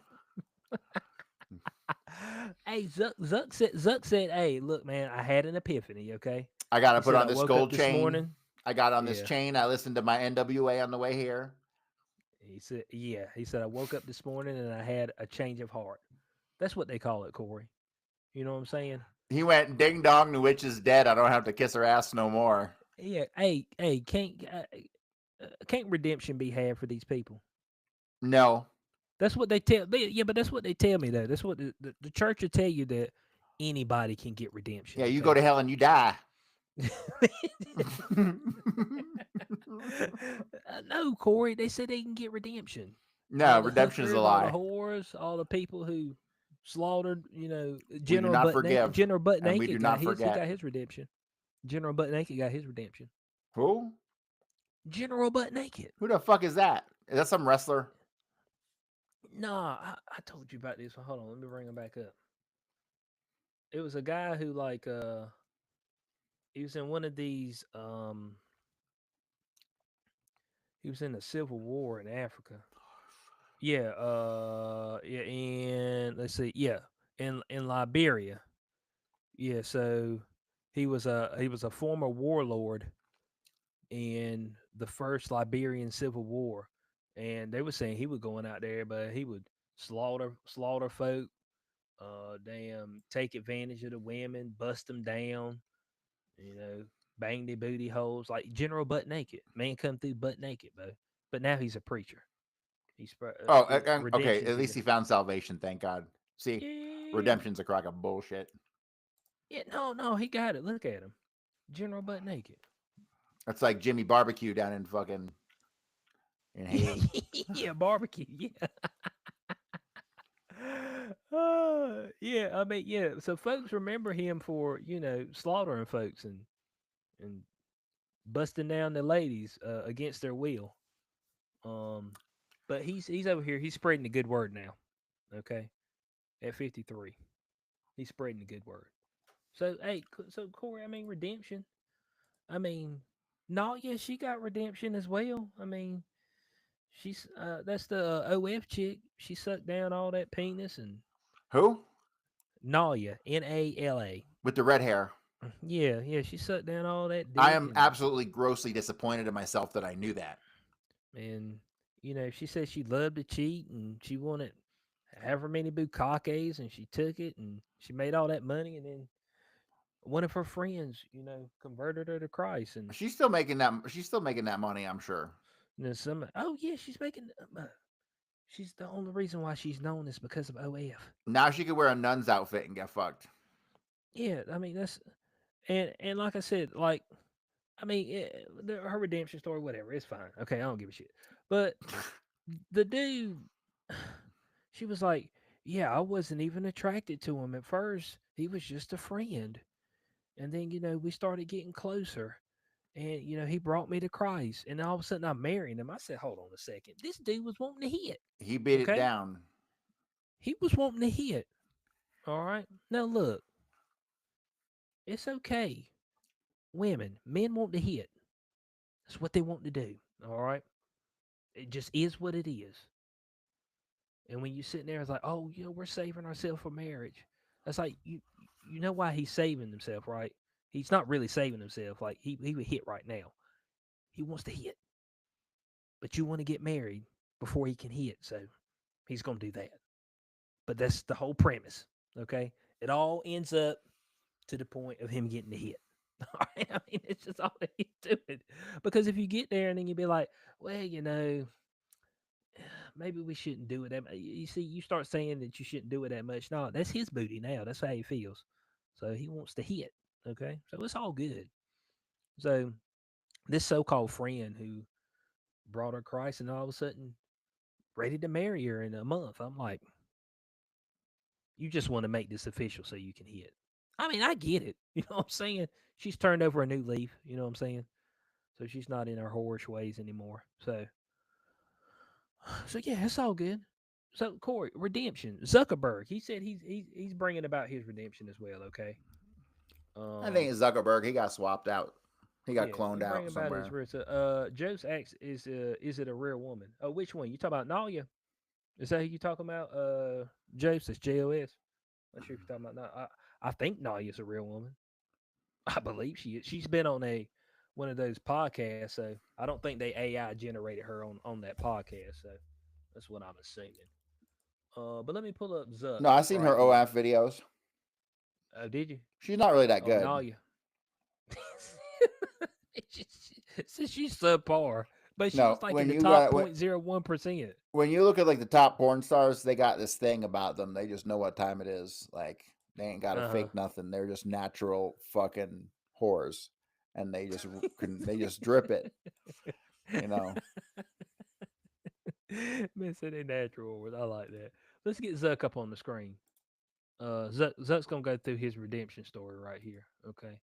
A: Hey, Zuck said, "Hey, look, man, I had an epiphany. Okay,
B: I got to put on this gold chain.
A: This morning.
B: I got on this chain. I listened to my NWA on the way here."
A: He said, "Yeah." He said, "I woke up this morning and I had a change of heart." That's what they call it, Corey. You know what I'm saying?
B: He went, "Ding dong, the witch is dead. I don't have to kiss her ass no more."
A: Yeah. Hey, can't redemption be had for these people?
B: No.
A: That's what they tell. But that's what they tell me though. That's what the church will tell you, that anybody can get redemption.
B: Yeah, you go to hell and you die.
A: No, Corey. They said they can get redemption.
B: No, redemption is a lie.
A: All the whores, all the people who slaughtered,
B: General Butt Naked.
A: General Butt Naked.
B: We do not forget.
A: He got his redemption. General Butt Naked got his redemption.
B: Who?
A: General Butt Naked.
B: Who the fuck is that? Is that some wrestler?
A: Nah, I told you about this. Hold on, let me bring him back up. It was a guy who he was in one of these. He was in the Civil War in Africa. Yeah, in let's see, in Liberia. Yeah, so he was a former warlord in the first Liberian Civil War, and they were saying he was going out there, but he would slaughter folk, take advantage of the women, bust them down, bang their booty holes, like General Butt Naked. Man come through butt naked, bro. But now he's a preacher. He's
B: okay. At least he found salvation. Thank God. See, redemption's a crock of bullshit.
A: Yeah, no, he got it. Look at him, General Butt Naked.
B: That's like Jimmy Barbecue down in fucking in Haiti.
A: Yeah, barbecue. Yeah. I mean, so folks remember him for slaughtering folks and busting down the ladies against their will. But he's over here. He's spreading the good word now. Okay, at 53, he's spreading the good word. So hey, so Corey, I mean redemption. I mean, Nadia, she got redemption as well. I mean, she's that's the OF chick. She sucked down all that penis and
B: Who?
A: Nalia, Nala.
B: With the red hair.
A: Yeah, yeah, she sucked down all that
B: I
A: dick
B: am absolutely grossly disappointed in myself that I knew that.
A: and she said she loved to cheat and she wanted however many bukakes and she took it and she made all that money and then one of her friends, converted her to Christ and
B: She's still making that. She's still making that money, I'm sure.
A: then oh yeah, she's making. She's the only reason why she's known is because of OF.
B: Now she could wear a nun's outfit and get fucked.
A: Yeah, I mean that's and like I said, like I mean her redemption story, whatever, it's fine. Okay, I don't give a shit. But the dude, she was like, yeah, I wasn't even attracted to him at first. He was just a friend, and then we started getting closer. And he brought me to Christ, and all of a sudden I'm marrying him. I said, "Hold on a second. This dude was wanting to hit.
B: He beat it
A: Okay?
B: down.
A: He was wanting to hit. All right. Now look, it's okay. Men want to hit. That's what they want to do. All right. It just is what it is. And when you sitting there, it's like, oh, we're saving ourselves for marriage. That's like you know why he's saving himself, right? He's not really saving himself. Like he would hit right now. He wants to hit, but you want to get married before he can hit, so he's gonna do that. But that's the whole premise. Okay, it all ends up to the point of him getting the hit. All right? I mean, it's just all that he's doing. Because if you get there and then you be like, well, maybe we shouldn't do it. You see, you start saying that you shouldn't do it that much. No, that's his booty now. That's how he feels. So he wants to hit. Okay, so it's all good. So this so-called friend who brought her Christ and all of a sudden ready to marry her in a month. I'm like, you just want to make this official so you can hit. I mean, I get it. You know what I'm saying? She's turned over a new leaf. You know what I'm saying? So she's not in her whorish ways anymore. So yeah, it's all good. So Corey, redemption. Zuckerberg. He said he's bringing about his redemption as well. Okay.
B: I think it's Zuckerberg. He got swapped out. He got
A: Yeah,
B: cloned
A: he's
B: out
A: bringing about his
B: somewhere.
A: real. Joe's asks, is it a real woman? Oh, which one? You talking about Nalia? Is that who you talking about? Jos. That's JOS. Not sure if you're talking about now. I think Nalia's a real woman. I believe she is. She's been on one of those podcasts, so I don't think they AI generated her on that podcast. So that's what I'm assuming. But let me pull up Zuck
B: No, I seen
A: right
B: her
A: here.
B: OF videos.
A: Oh, did you?
B: She's not really that
A: Oh,
B: good.
A: Nalia. She's subpar, but she
B: No,
A: was like
B: when
A: in the
B: you
A: top
B: got when,
A: 0.01%.
B: when you look at like the top porn stars, they got this thing about them. They just know what time it is. Like they ain't got to
A: Uh-huh.
B: fake nothing. They're just natural fucking whores, and they just drip it. You know.
A: Man said they natural words. I like that. Let's get Zuck up on the screen. Zuck's gonna go through his redemption story right here. Okay,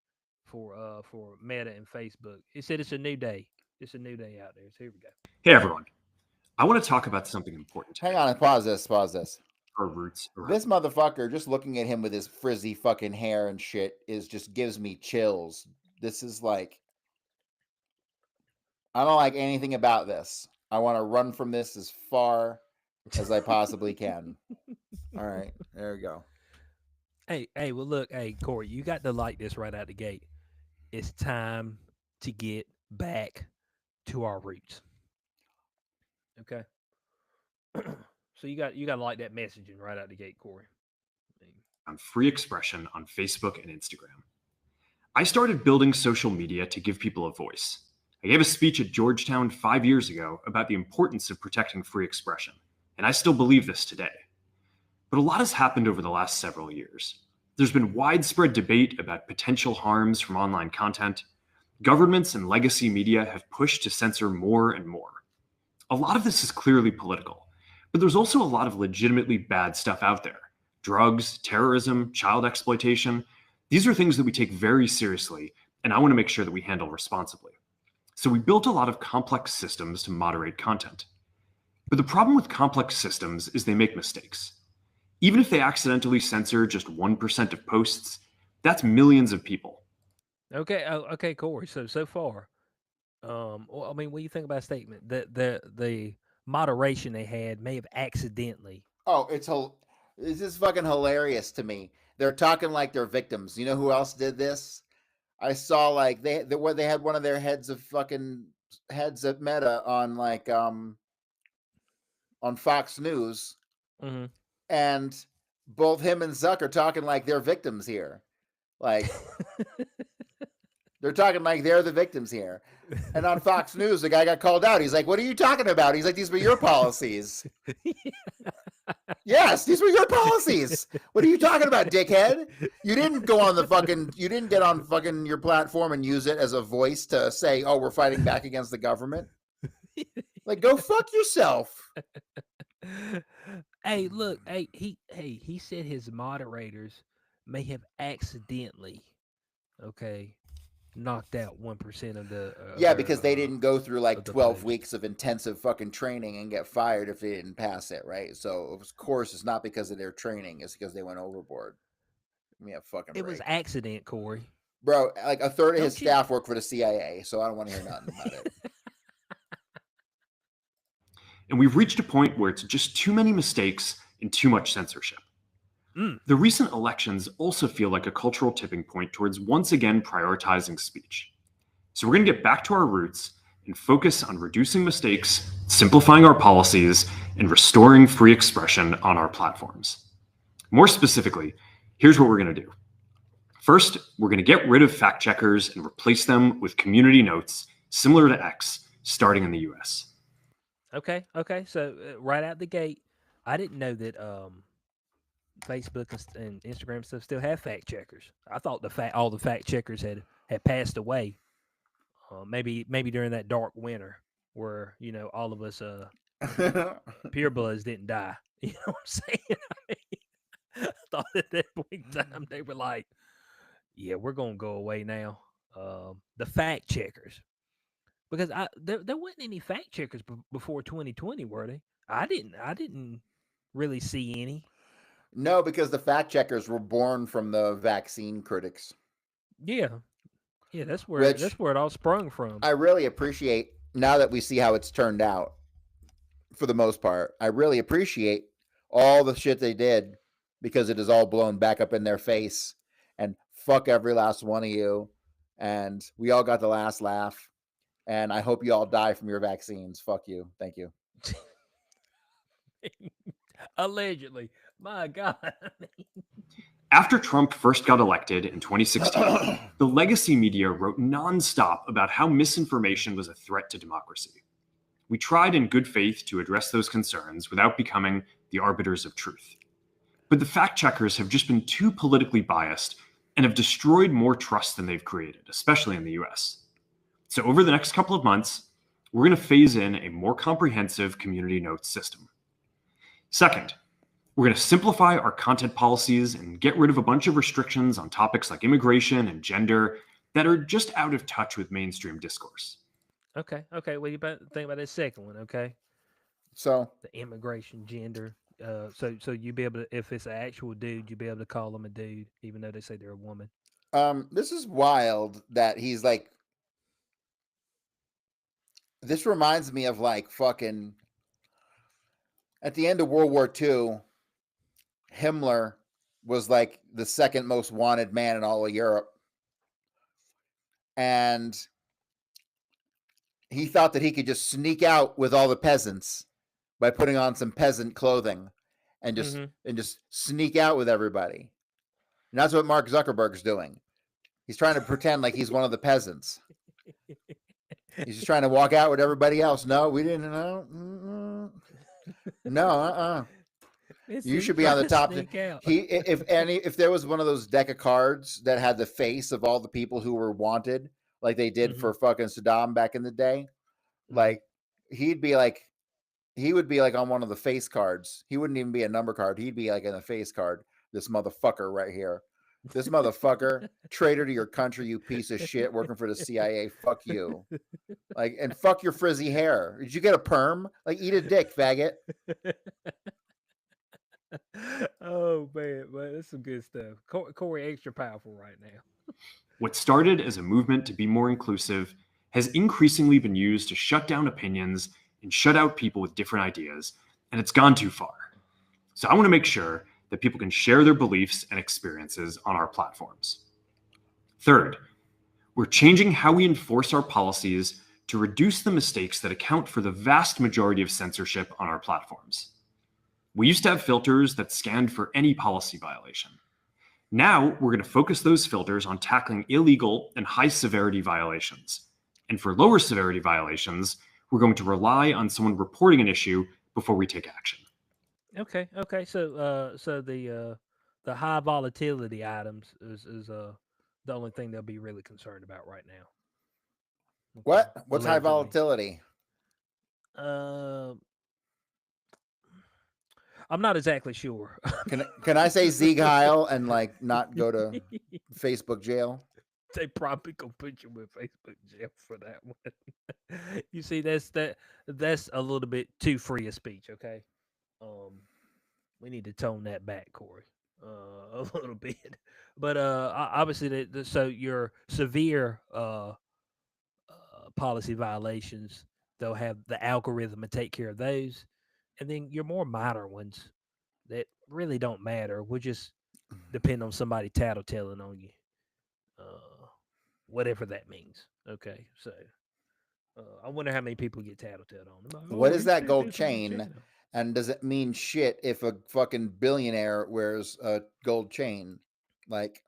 A: for Meta and Facebook. He said it's a new day. It's a new day out there. So here we go.
G: Hey everyone, I want to talk about something important.
B: Hang on, pause this.
G: Our roots.
B: This motherfucker, just looking at him with his frizzy fucking hair and shit, just gives me chills. This is like, I don't like anything about this. I want to run from this as far as I possibly can. All right, there we go.
A: Hey, well look, hey Corey, you got to like this right out the gate. It's time to get back to our roots. Okay. So you got to like that messaging right out the gate, Corey.
G: On free expression on Facebook and Instagram. I started building social media to give people a voice. I gave a speech at Georgetown 5 years ago about the importance of protecting free expression, and I still believe this today. But a lot has happened over the last several years. There's been widespread debate about potential harms from online content. Governments and legacy media have pushed to censor more and more. A lot of this is clearly political, but there's also a lot of legitimately bad stuff out there. Drugs, terrorism, child exploitation. These are things that we take very seriously, and I want to make sure that we handle responsibly. So we built a lot of complex systems to moderate content. But the problem with complex systems is they make mistakes. Even if they accidentally censor just 1% of posts, that's millions of people.
A: Okay, okay, Corey. So far, well, I mean, what do you think about a statement that the moderation they had may have accidentally?
B: Oh, this is fucking hilarious to me. They're talking like they're victims. You know who else did this? I saw like they had one of their heads at Meta on like on Fox News,
A: Mm-hmm.
B: and both him and Zuck are talking like they're victims here. Like they're talking like they're the victims here. And on Fox News, the guy got called out. He's like, "What are you talking about?" He's like, "These were your policies." Yes, these were your policies. What are you talking about, dickhead? You didn't go on you didn't get on fucking your platform and use it as a voice to say, "Oh, we're fighting back against the government." Like, go fuck yourself.
A: Hey, look, he said his moderators may have accidentally, okay, knocked out 1% of the
B: Yeah, because they didn't go through like
A: of the
B: 12
A: post.
B: weeks of intensive fucking training and get fired if they didn't pass it, right? So, of course, it's not because of their training, it's because they went overboard. Yeah, fucking
A: It was
B: break.
A: accident, Corey.
B: Bro, like a third of his
A: Don't you-
B: staff work for the CIA, so I don't want to hear nothing about it.
G: And we've reached a point where it's just too many mistakes and too much censorship.
A: Mm.
G: The recent elections also feel like a cultural tipping point towards once again prioritizing speech. So we're going to get back to our roots and focus on reducing mistakes, simplifying our policies, and restoring free expression on our platforms. More specifically, here's what we're going to do. First, we're going to get rid of fact checkers and replace them with community notes similar to X, starting in the US.
A: Okay. So right out the gate, I didn't know that Facebook and Instagram stuff still have fact checkers. I thought all the fact checkers had passed away. Maybe during that dark winter where all of us purebloods didn't die. You know what I'm saying? I thought at that point in time they were like, "Yeah, we're gonna go away now." The fact checkers, because there wasn't any fact checkers before 2020, were they? I didn't really see any.
B: No, because the fact checkers were born from the vaccine critics.
A: Yeah, that's where
B: Which
A: it all sprung from.
B: I really appreciate now that we see how it's turned out for the most part. I really appreciate all the shit they did because it is all blown back up in their face. And fuck every last one of you. And we all got the last laugh. And I hope you all die from your vaccines. Fuck you. Thank you.
A: Allegedly, my God.
G: After Trump first got elected in 2016, the legacy media wrote nonstop about how misinformation was a threat to democracy. We tried in good faith to address those concerns without becoming the arbiters of truth. But the fact checkers have just been too politically biased and have destroyed more trust than they've created, especially in the US. So over the next couple of months, we're going to phase in a more comprehensive community notes system. Second, we're going to simplify our content policies and get rid of a bunch of restrictions on topics like immigration and gender that are just out of touch with mainstream discourse.
A: Okay. What do you think about this second one? Okay,
B: So
A: the immigration, gender. So you be able to, if it's an actual dude, you be able to call them a dude, even though they say they're a woman.
B: this is wild that he's like, this reminds me of like fucking at the end of World War II, Himmler was like the second most wanted man in all of Europe. And he thought that he could just sneak out with all the peasants by putting on some peasant clothing and just sneak out with everybody. And that's what Mark Zuckerberg's doing. He's trying to pretend like he's one of the peasants. He's just trying to walk out with everybody else. No, we didn't know. No, You should be on the top. If there was one of those deck of cards that had the face of all the people who were wanted, like they did for fucking Saddam back in the day, like he would be like on one of the face cards. He wouldn't even be a number card. He'd be like in a face card. This motherfucker right here. This motherfucker, traitor to your country, you piece of shit, working for the CIA. Fuck you. Like, and fuck your frizzy hair. Did you get a perm? Like, eat a dick, faggot.
A: Oh man, that's some good stuff. Corey, extra powerful right now.
G: What started as a movement to be more inclusive has increasingly been used to shut down opinions and shut out people with different ideas, and it's gone too far. So I want to make sure that people can share their beliefs and experiences on our platforms. Third, we're changing how we enforce our policies to reduce the mistakes that account for the vast majority of censorship on our platforms. We used to have filters that scanned for any policy violation. Now we're going to focus those filters on tackling illegal and high severity violations. And for lower severity violations, we're going to rely on someone reporting an issue before we take action.
A: Okay. So the high volatility items is the only thing they'll be really concerned about right now. Okay.
B: What? What's high
A: Allegedly.
B: volatility?
A: I'm not exactly sure.
B: Can I say Sieg Heil and like not go to Facebook jail?
A: They probably gonna put you in Facebook jail for that one. You see, that's a little bit too free of speech. Okay, we need to tone that back, Corey, a little bit. But obviously, so your severe policy violations, they'll have the algorithm to take care of those, and then your more minor ones that really don't matter will just depend on somebody tattletelling on you, whatever that means. Okay, so I wonder how many people get tattletelled on. Like,
B: What
A: "Oh,
B: is
A: he
B: that
A: said
B: gold
A: this on the
B: chain?
A: channel."
B: And does it mean shit if a fucking billionaire wears a gold chain? Like,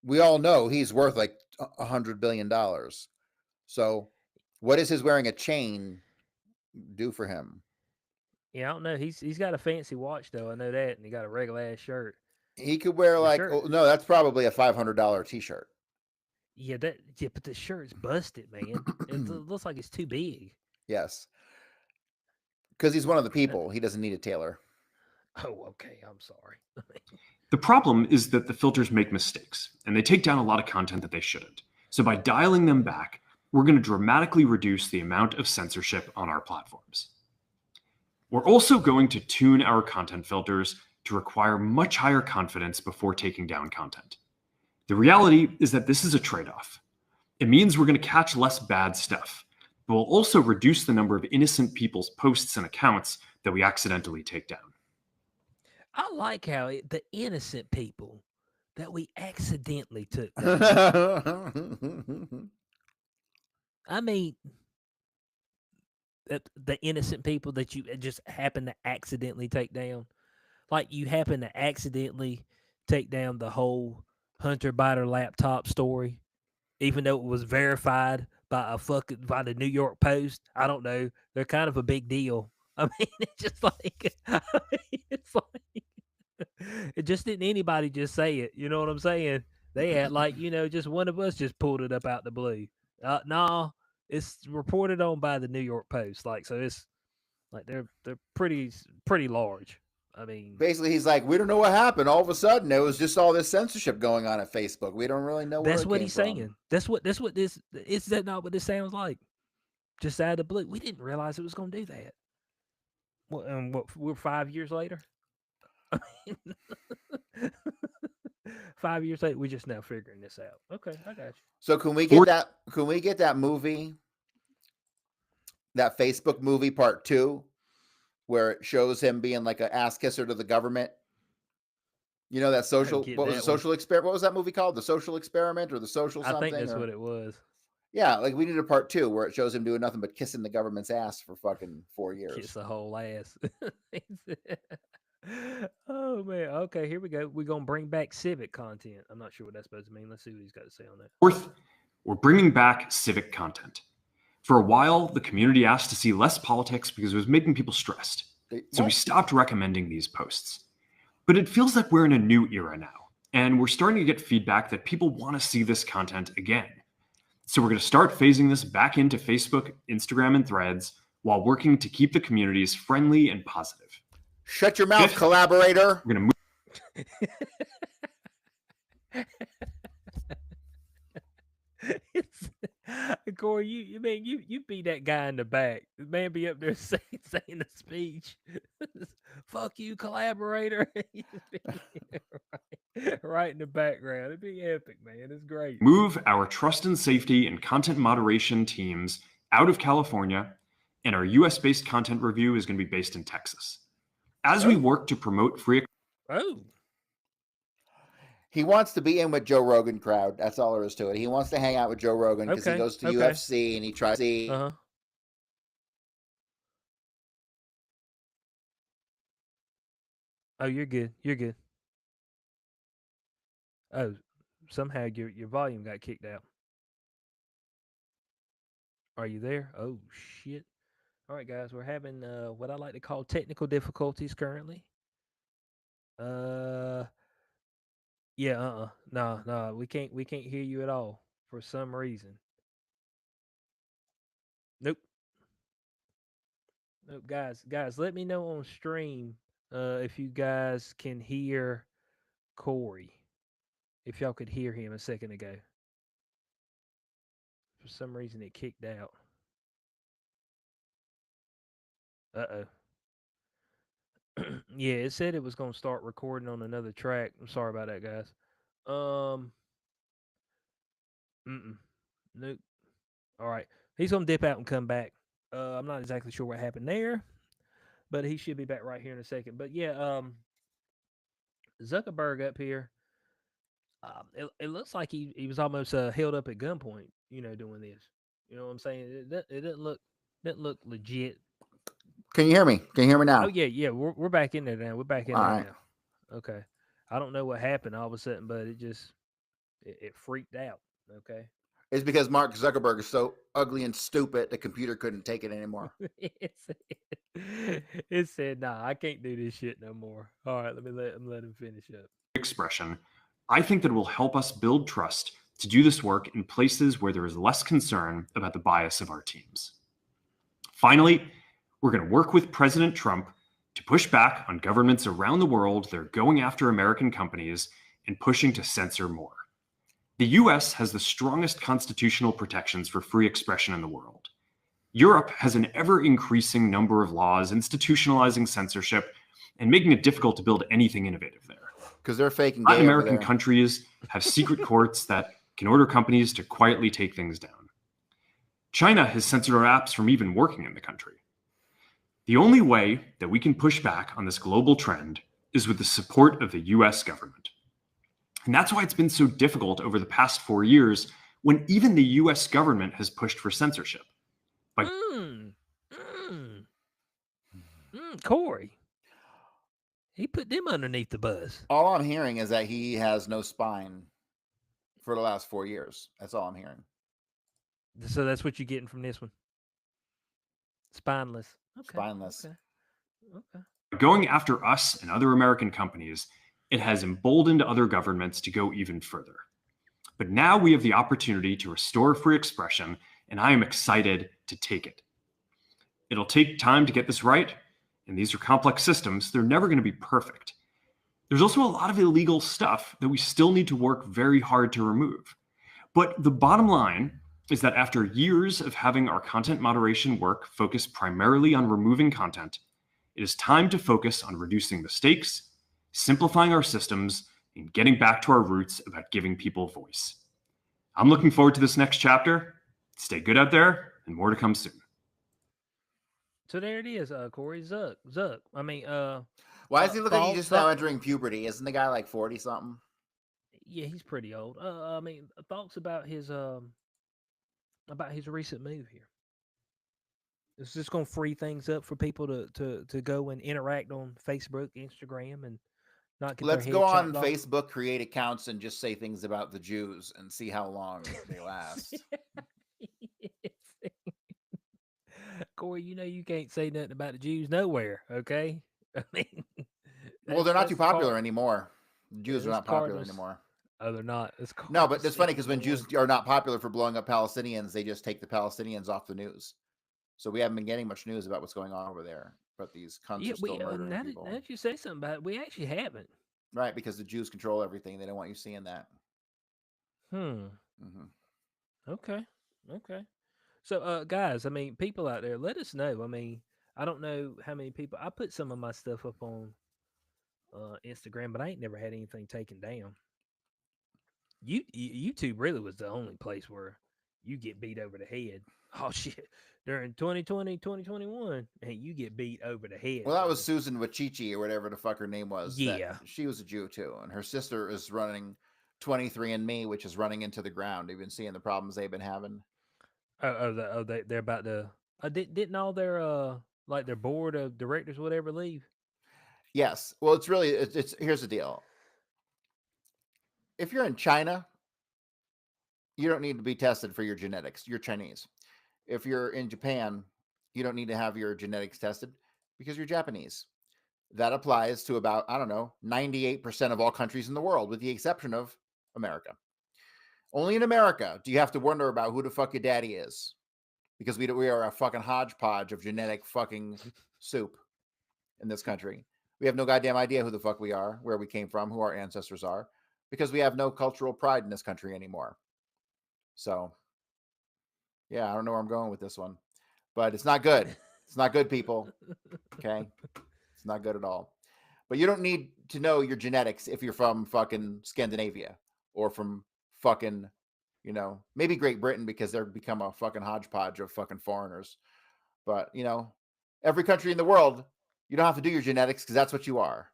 B: we all know he's worth like $100 billion. So, what does his wearing a chain do for him?
A: Yeah, I don't know. He's got a fancy watch though. I know that, and he got a regular ass shirt.
B: He could wear
A: The
B: like,
A: shirt.
B: oh, no, that's probably a $500 t-shirt.
A: Yeah, but the shirt's busted, man. It looks like it's too big.
B: Yes. Because he's one of the people. He doesn't need a tailor.
A: Oh, okay. I'm sorry.
G: The problem is that the filters make mistakes, and they take down a lot of content that they shouldn't. So by dialing them back, we're going to dramatically reduce the amount of censorship on our platforms. We're also going to tune our content filters to require much higher confidence before taking down content. The reality is that this is a trade-off. It means we're going to catch less bad stuff, but we'll also reduce the number of innocent people's posts and accounts that we accidentally take down.
A: I like how the innocent people that we accidentally took down. I mean, the innocent people that you just happen to accidentally take down. Like you happen to accidentally take down the whole Hunter Biden laptop story, even though it was verified by by the New York Post. I don't know. They're kind of a big deal. I mean, it's just like it's like it just didn't anybody just say it. You know what I'm saying? They had like, just one of us just pulled it up out the blue. No, it's reported on by the New York Post. Like, so it's like they're pretty large. I mean,
B: Basically, he's like, we don't know what happened. All of a sudden, there was just all this censorship going on at Facebook. We don't really know where
A: that's
B: it
A: what
B: came
A: he's
B: from.
A: saying. That's what this is. That not what this sounds like? Just out of the blue, we didn't realize it was going to do that. What? And we're 5 years later. I mean, 5 years later, we're just now figuring this out. Okay, I got you.
B: So can we get that? Can we get that movie? That Facebook movie part 2, where it shows him being like an ass kisser to the government. You know that social. What was the social experiment? What was that movie called? The Social Experiment or the Social something?
A: I think that's what it was.
B: Yeah, like we need a part 2 where it shows him doing nothing but kissing the government's ass for fucking 4 years.
A: Kiss the whole ass. Oh man. Okay, here we go. We're gonna bring back civic content. I'm not sure what that's supposed to mean. Let's see what he's got to say on that.
G: Fourth, we're bringing back civic content. For a while, the community asked to see less politics because it was making people stressed. So we stopped recommending these posts. But it feels like we're in a new era now, and we're starting to get feedback that people want to see this content again. So we're going to start phasing this back into Facebook, Instagram, and Threads while working to keep the communities friendly and positive.
B: Shut your mouth, collaborator.
G: We're going to
A: Corey, you mean you be that guy in the back. The man be up there saying the speech. Fuck you, collaborator. You be right in the background. It'd be epic, man. It's great.
G: Move our trust and safety and content moderation teams out of California, and our US-based content review is going to be based in Texas. As we work to promote free...
A: Oh.
B: He wants to be in with Joe Rogan crowd. That's all there is to it. He wants to hang out with Joe Rogan because he goes to UFC and he tries to see.
A: Oh, you're good. You're good. Oh, somehow your volume got kicked out. Are you there? Oh shit. All right, guys, we're having what I like to call technical difficulties currently. Yeah, no, we can't hear you at all for some reason. Nope. Nope, guys, let me know on stream if you guys can hear Corey. If y'all could hear him a second ago. For some reason it kicked out. Uh-oh. Yeah, it said it was gonna start recording on another track. I'm sorry about that, guys. Nope. All right. He's gonna dip out and come back. I'm not exactly sure what happened there, but he should be back right here in a second. But yeah, Zuckerberg up here. It looks like he was almost held up at gunpoint. Doing this. You know what I'm saying? It didn't look legit.
B: Can you hear me? Can you hear me now?
A: Oh yeah. We're back in there now. We're back in there now. Okay. I don't know what happened all of a sudden, but it freaked out. Okay.
B: It's because Mark Zuckerberg is so ugly and stupid, the computer couldn't take it anymore.
A: It said, nah, I can't do this shit no more. All right, let him finish up.
G: Expression, I think that it will help us build trust to do this work in places where there is less concern about the bias of our teams. Finally, we're going to work with President Trump to push back on governments around the world that are going after American companies and pushing to censor more. The US has the strongest constitutional protections for free expression in the world. Europe has an ever-increasing number of laws institutionalizing censorship and making it difficult to build anything innovative there.
B: Because they're faking.
G: Latin American countries have secret courts that can order companies to quietly take things down. China has censored our apps from even working in the country. The only way that we can push back on this global trend is with the support of the US government. And that's why it's been so difficult over the past 4 years when even the US government has pushed for censorship.
A: Corey. He put them underneath the bus.
B: All I'm hearing is that he has no spine for the last 4 years. That's all I'm hearing.
A: So that's what you're getting from this one. Spineless. Okay.
B: Spineless.
A: Okay.
G: Going after us and other American companies, it has emboldened other governments to go even further. But now we have the opportunity to restore free expression, and I am excited to take it. It'll take time to get this right, and these are complex systems. They're never going to be perfect. There's also a lot of illegal stuff that we still need to work very hard to remove. But the bottom line is that after years of having our content moderation work focus primarily on removing content, it is time to focus on reducing mistakes, simplifying our systems, and getting back to our roots about giving people voice. I'm looking forward to this next chapter. Stay good out there, and more to come soon.
A: So there it is, Corey. Zuck. I mean,
B: why does he look like he's just now entering puberty? Isn't the guy like 40 something?
A: Yeah, he's pretty old. I mean, thoughts about his recent move here. Is this going to free things up for people to go and interact on Facebook, Instagram, and not get
B: Let's
A: their
B: go
A: head
B: on
A: chopped
B: Facebook, create accounts, and just say things about the Jews and see how long they last.
A: Corey, you can't say nothing about the Jews nowhere, okay? I mean,
B: well, they're not too popular anymore. The Jews are not popular anymore.
A: Oh, they're not.
B: No, but it's funny because when Jews are not popular for blowing up Palestinians, they just take the Palestinians off the news. So we haven't been getting much news about what's going on over there. But these cunts are still murdering people.
A: Now that you say something about it, we actually haven't.
B: Right, because the Jews control everything. They don't want you seeing that.
A: Okay. Okay. So, guys, I mean, people out there, let us know. I mean, I don't know how many people. I put some of my stuff up on Instagram, but I ain't never had anything taken down. YouTube really was the only place where you get beat over the head. Oh shit! During 2020, 2021, and you get beat over the head,
B: Well, that was
A: brother.
B: Susan Wachichi or whatever the fuck her name was. That
A: Yeah.
B: she was a Jew too, and her sister is running 23andMe, which is running into the ground. You've been seeing the problems they've been having.
A: They're about to. Didn't all their like their board of directors whatever leave?
B: Yes. Well, it's really it's here's the deal. If you're in China, you don't need to be tested for your genetics. You're Chinese. If you're in Japan, you don't need to have your genetics tested because you're Japanese. That applies to about, I don't know, 98% of all countries in the world, with the exception of America. Only in America do you have to wonder about who the fuck your daddy is, because we are a fucking hodgepodge of genetic fucking soup in this country. We have no goddamn idea who the fuck we are, where we came from, who our ancestors are, because we have no cultural pride in this country anymore. So, yeah, I don't know where I'm going with this one, but it's not good. It's not good, people. Okay. It's not good at all. But you don't need to know your genetics if you're from fucking Scandinavia or from fucking, maybe Great Britain, because they're become a fucking hodgepodge of fucking foreigners. But, every country in the world, you don't have to do your genetics because that's what you are.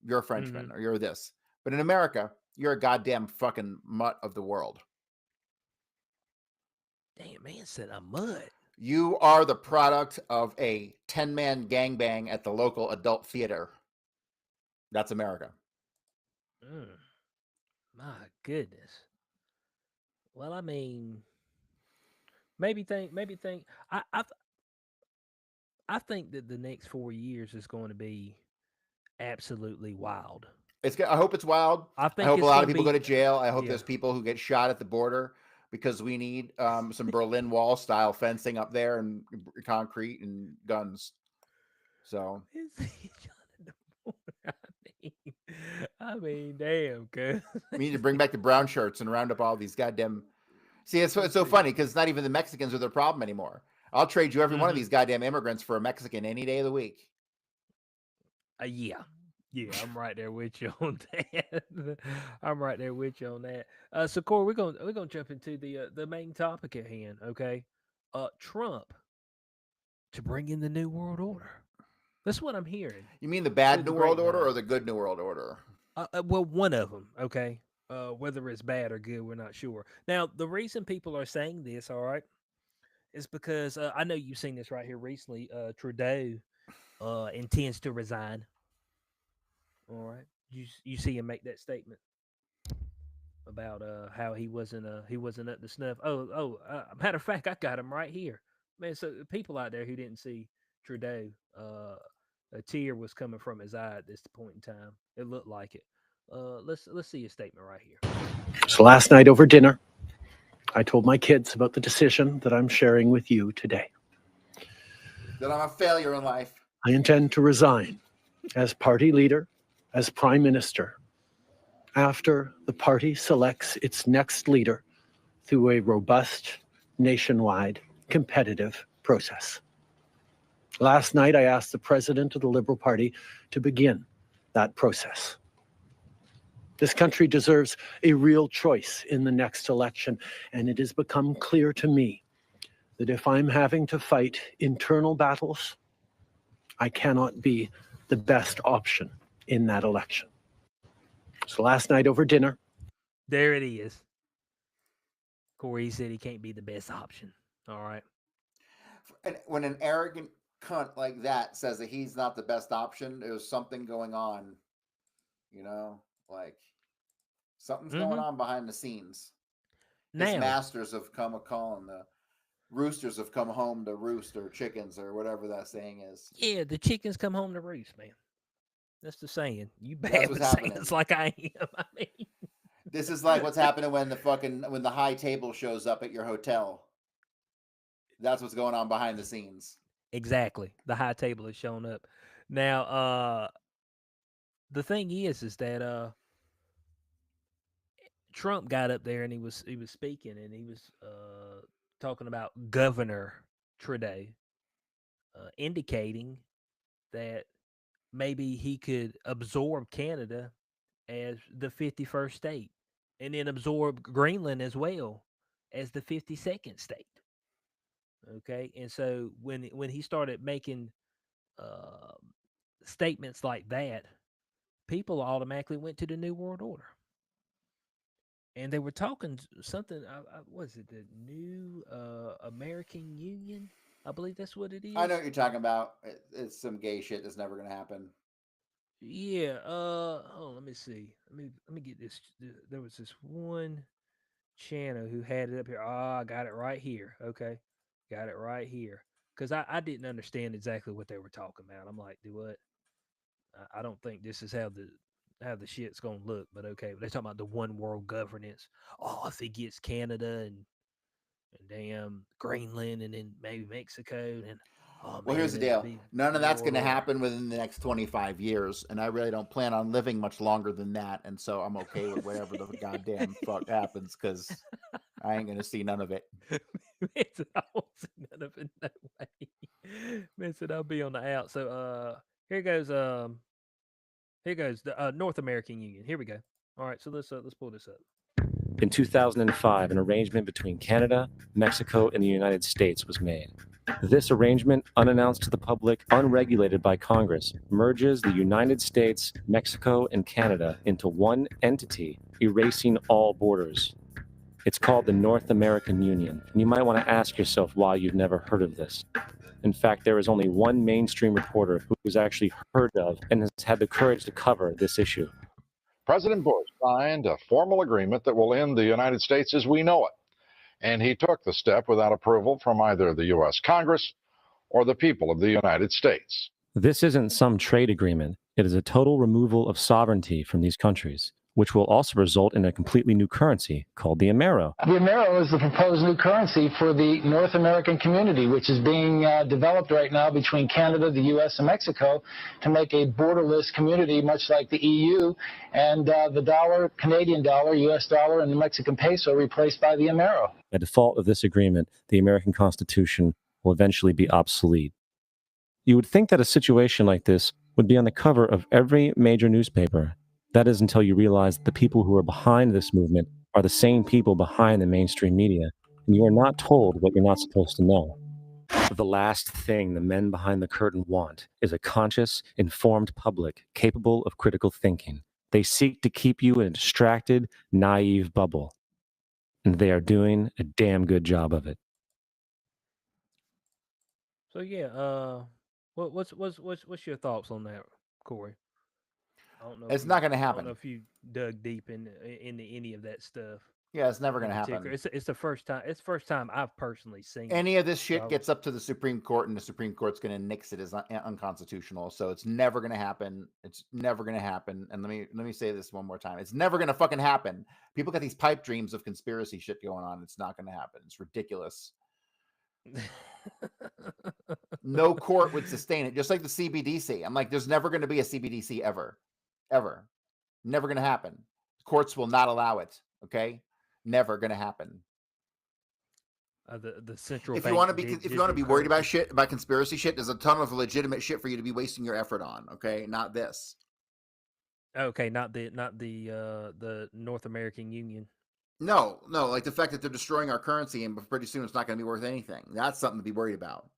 B: You're a Frenchman or you're this. But in America, you're a goddamn fucking mutt of the world.
A: Damn, man said a mud.
B: You are the product of a 10-man gangbang at the local adult theater. That's America.
A: My goodness. Well, I mean, maybe think. I think that the next 4 years is going to be absolutely wild.
B: I hope it's wild.
A: I
B: I
A: think
B: hope a
A: it's
B: lot
A: going
B: of
A: to
B: people go
A: be
B: to jail. I hope
A: yeah.
B: there's people who get shot at the border because we need some Berlin Wall style fencing up there and concrete and guns. So
A: I mean, damn, cuz.
B: we need to bring back the brown shirts and round up all these goddamn. See, it's so funny because it's not even the Mexicans are the problem anymore. I'll trade you every one of these goddamn immigrants for a Mexican any day of the week.
A: Yeah. Yeah, I'm right there with you on that. I'm right there with you on that. So Corey, we're gonna jump into the main topic at hand, okay? Trump to bring in the new world order. That's what I'm hearing.
B: You mean the
A: Through
B: bad
A: the
B: New World Order
A: grapevine.
B: or the good New World Order?
A: Well, one of them, okay. Whether it's bad or good, we're not sure. Now, the reason people are saying this, all right, is because I know you've seen this right here recently. Trudeau intends to resign. All right, you see him make that statement about how he wasn't up to snuff. Matter of fact, I got him right here, man. So people out there who didn't see Trudeau, a tear was coming from his eye at this point in time. It looked like it. Let's see a statement right here.
I: So last night over dinner, I told my kids about the decision that I'm sharing with you today.
B: That I'm a failure in life.
I: I intend to resign as party leader, as prime minister, after the party selects its next leader through a robust, nationwide, competitive process. Last night, I asked the president of the Liberal Party to begin that process. This country deserves a real choice in the next election, and it has become clear to me that if I'm having to fight internal battles, I cannot be the best option in that election. So last night over dinner,
A: There it is. Corey said he can't be the best option. All right.
B: And when an arrogant cunt like that says that he's not the best option, there's something going on. Like something's going on behind the scenes. His
A: Now,
B: masters have come a calling. The roosters have come home to roost, or chickens, or whatever that saying is.
A: yeah, the chickens come home to roost, man. That's the saying. You
B: That's
A: bad
B: what's
A: with
B: happening.
A: sayings like I am. I mean,
B: This is like what's happening when the high table shows up at your hotel. That's what's going on behind the scenes.
A: exactly. The high table has shown up. Now, the thing is that Trump got up there and he was speaking and he was talking about Governor Trudeau, indicating that maybe he could absorb Canada as the 51st state and then absorb Greenland as well as the 52nd state. Okay. And so when he started making uh, statements like that, people automatically went to the New World Order. And they were talking something, was it the New American Union? I believe that's what it is.
B: I know what you're talking about. It's some gay shit that's never going to happen.
A: Yeah. Oh, let me see. Let me get this. There was this one channel who had it up here. Oh, I got it right here. Okay, got it right here. Because I didn't understand exactly what they were talking about. I'm like, do what? I don't think this is how the shit's gonna look. But okay, but they're talking about the one world governance. Oh, if it gets Canada and damn Greenland and then maybe Mexico and oh
B: Well,
A: man,
B: here's the
A: it'll
B: deal.
A: be
B: None of
A: New
B: that's going
A: World
B: to
A: Order.
B: happen within the next 25 years, and I really don't plan on living much longer than that. And so I'm okay with whatever the goddamn fuck happens, because I ain't going to see none of it.
A: Man said, I won't see none of it. No way. Man said I'll be on the out. So here goes the North American Union. Here we go. All right, so let's pull this up.
J: In 2005, an arrangement between Canada, Mexico, and the United States was made. This arrangement, unannounced to the public, unregulated by Congress, merges the United States, Mexico, and Canada into one entity, erasing all borders. It's called the North American Union, and you might want to ask yourself why you've never heard of this. In fact, there is only one mainstream reporter who's actually heard of and has had the courage to cover this issue.
K: President Bush signed a formal agreement that will end the United States as we know it. And he took the step without approval from either the U.S. Congress or the people of the United States.
J: This isn't some trade agreement. It is a total removal of sovereignty from these countries, which will also result in a completely new currency called the Amero.
L: The Amero is the proposed new currency for the North American community, which is being developed right now between Canada, the U.S., and Mexico to make a borderless community, much like the EU, and the dollar, Canadian dollar, U.S. dollar, and the Mexican peso replaced by the Amero.
J: By default of this agreement, the American Constitution will eventually be obsolete. You would think that a situation like this would be on the cover of every major newspaper. That is until you realize that the people who are behind this movement are the same people behind the mainstream media, and you are not told what you're not supposed to know. The last thing the men behind the curtain want is a conscious, informed public capable of critical thinking. They seek to keep you in a distracted, naive bubble, and they are doing a damn good job of it.
A: So yeah, what's your thoughts on that, Corey? I don't know.
B: It's not going to
A: I don't
B: happen.
A: know if you dug deep into any of that stuff.
B: Yeah, it's never
A: in
B: going to
A: particular.
B: happen.
A: It's the first time. It's the first time I've personally seen
B: Any
A: it.
B: of this shit
A: So-
B: gets up to the Supreme Court, and the Supreme Court's going to nix it as unconstitutional. So it's never going to happen. It's never going to happen. And let me say this one more time. It's never going to fucking happen. People got these pipe dreams of conspiracy shit going on. It's not going to happen. It's ridiculous. No court would sustain it. Just like the CBDC. I'm like, there's never going to be a CBDC ever. Ever. Never going to happen. Courts will not allow it. Okay? Never going to happen.
A: The central.
B: If you want to be worried about shit, about conspiracy shit, there's a ton of legitimate shit for you to be wasting your effort on. Okay, not this.
A: Okay, not the North American Union.
B: No, like the fact that they're destroying our currency and pretty soon it's not going to be worth anything. That's something to be worried about.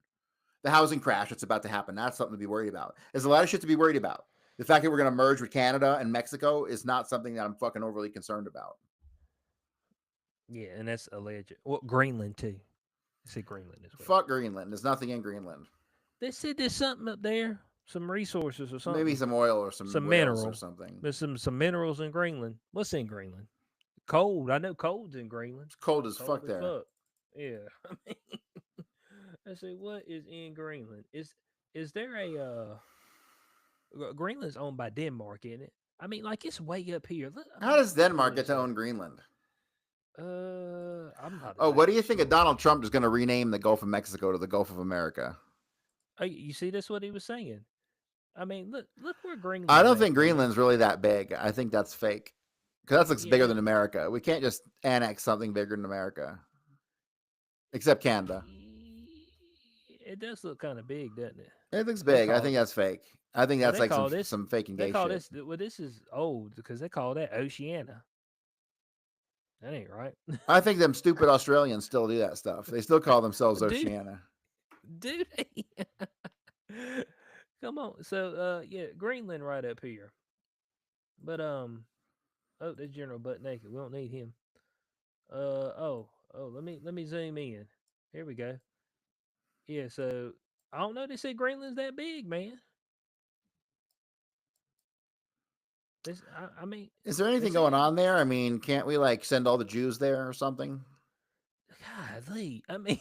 B: The housing crash that's about to happen, that's something to be worried about. There's a lot of shit to be worried about. The fact that we're going to merge with Canada and Mexico is not something that I'm fucking overly concerned about.
A: Yeah, and that's alleged. Well, Greenland too. They said Greenland as well.
B: Fuck Greenland. There's nothing in Greenland.
A: They said there's something up there, some resources or something.
B: Maybe some oil or some minerals or something.
A: There's some minerals in Greenland. What's in Greenland? Cold. I know cold's in Greenland.
B: It's cold as fuck there.
A: Fuck. Yeah. I mean, I say, what is in Greenland? Is there a Greenland's owned by Denmark, isn't it? I mean, like it's way up here.
B: How does Denmark get to own Greenland?
A: I'm not.
B: Oh, what do you think of Donald Trump is going to rename the Gulf of Mexico to the Gulf of America?
A: Oh, you see, that's what he was saying. I mean, look where Greenland.
B: I don't think Greenland's really that big. I think that's fake. Because that looks bigger
A: Yeah.
B: than America. We can't just annex something bigger than America. except Canada.
A: It does look kind of big, doesn't it?
B: It looks
A: They
B: big. I
A: call
B: think
A: it.
B: that's fake. I think
A: Well,
B: that's
A: they
B: like
A: call this.
B: some faking
A: They
B: gay
A: call
B: shit.
A: this. Well, this is old because they call that Oceania. That ain't right.
B: I think them stupid Australians still do that stuff. They still call themselves
A: Dude.
B: Oceania.
A: Do they? Come on. So, yeah, Greenland right up here. But oh, there's General Butt Naked. We don't need him. Oh, let me zoom in. Here we go. Yeah, so I don't know. They said Greenland's that big, man. This, I mean,
B: Is there
A: they
B: anything going
A: said,
B: on there? I mean, can't we like send all the Jews there or something?
A: golly, I mean,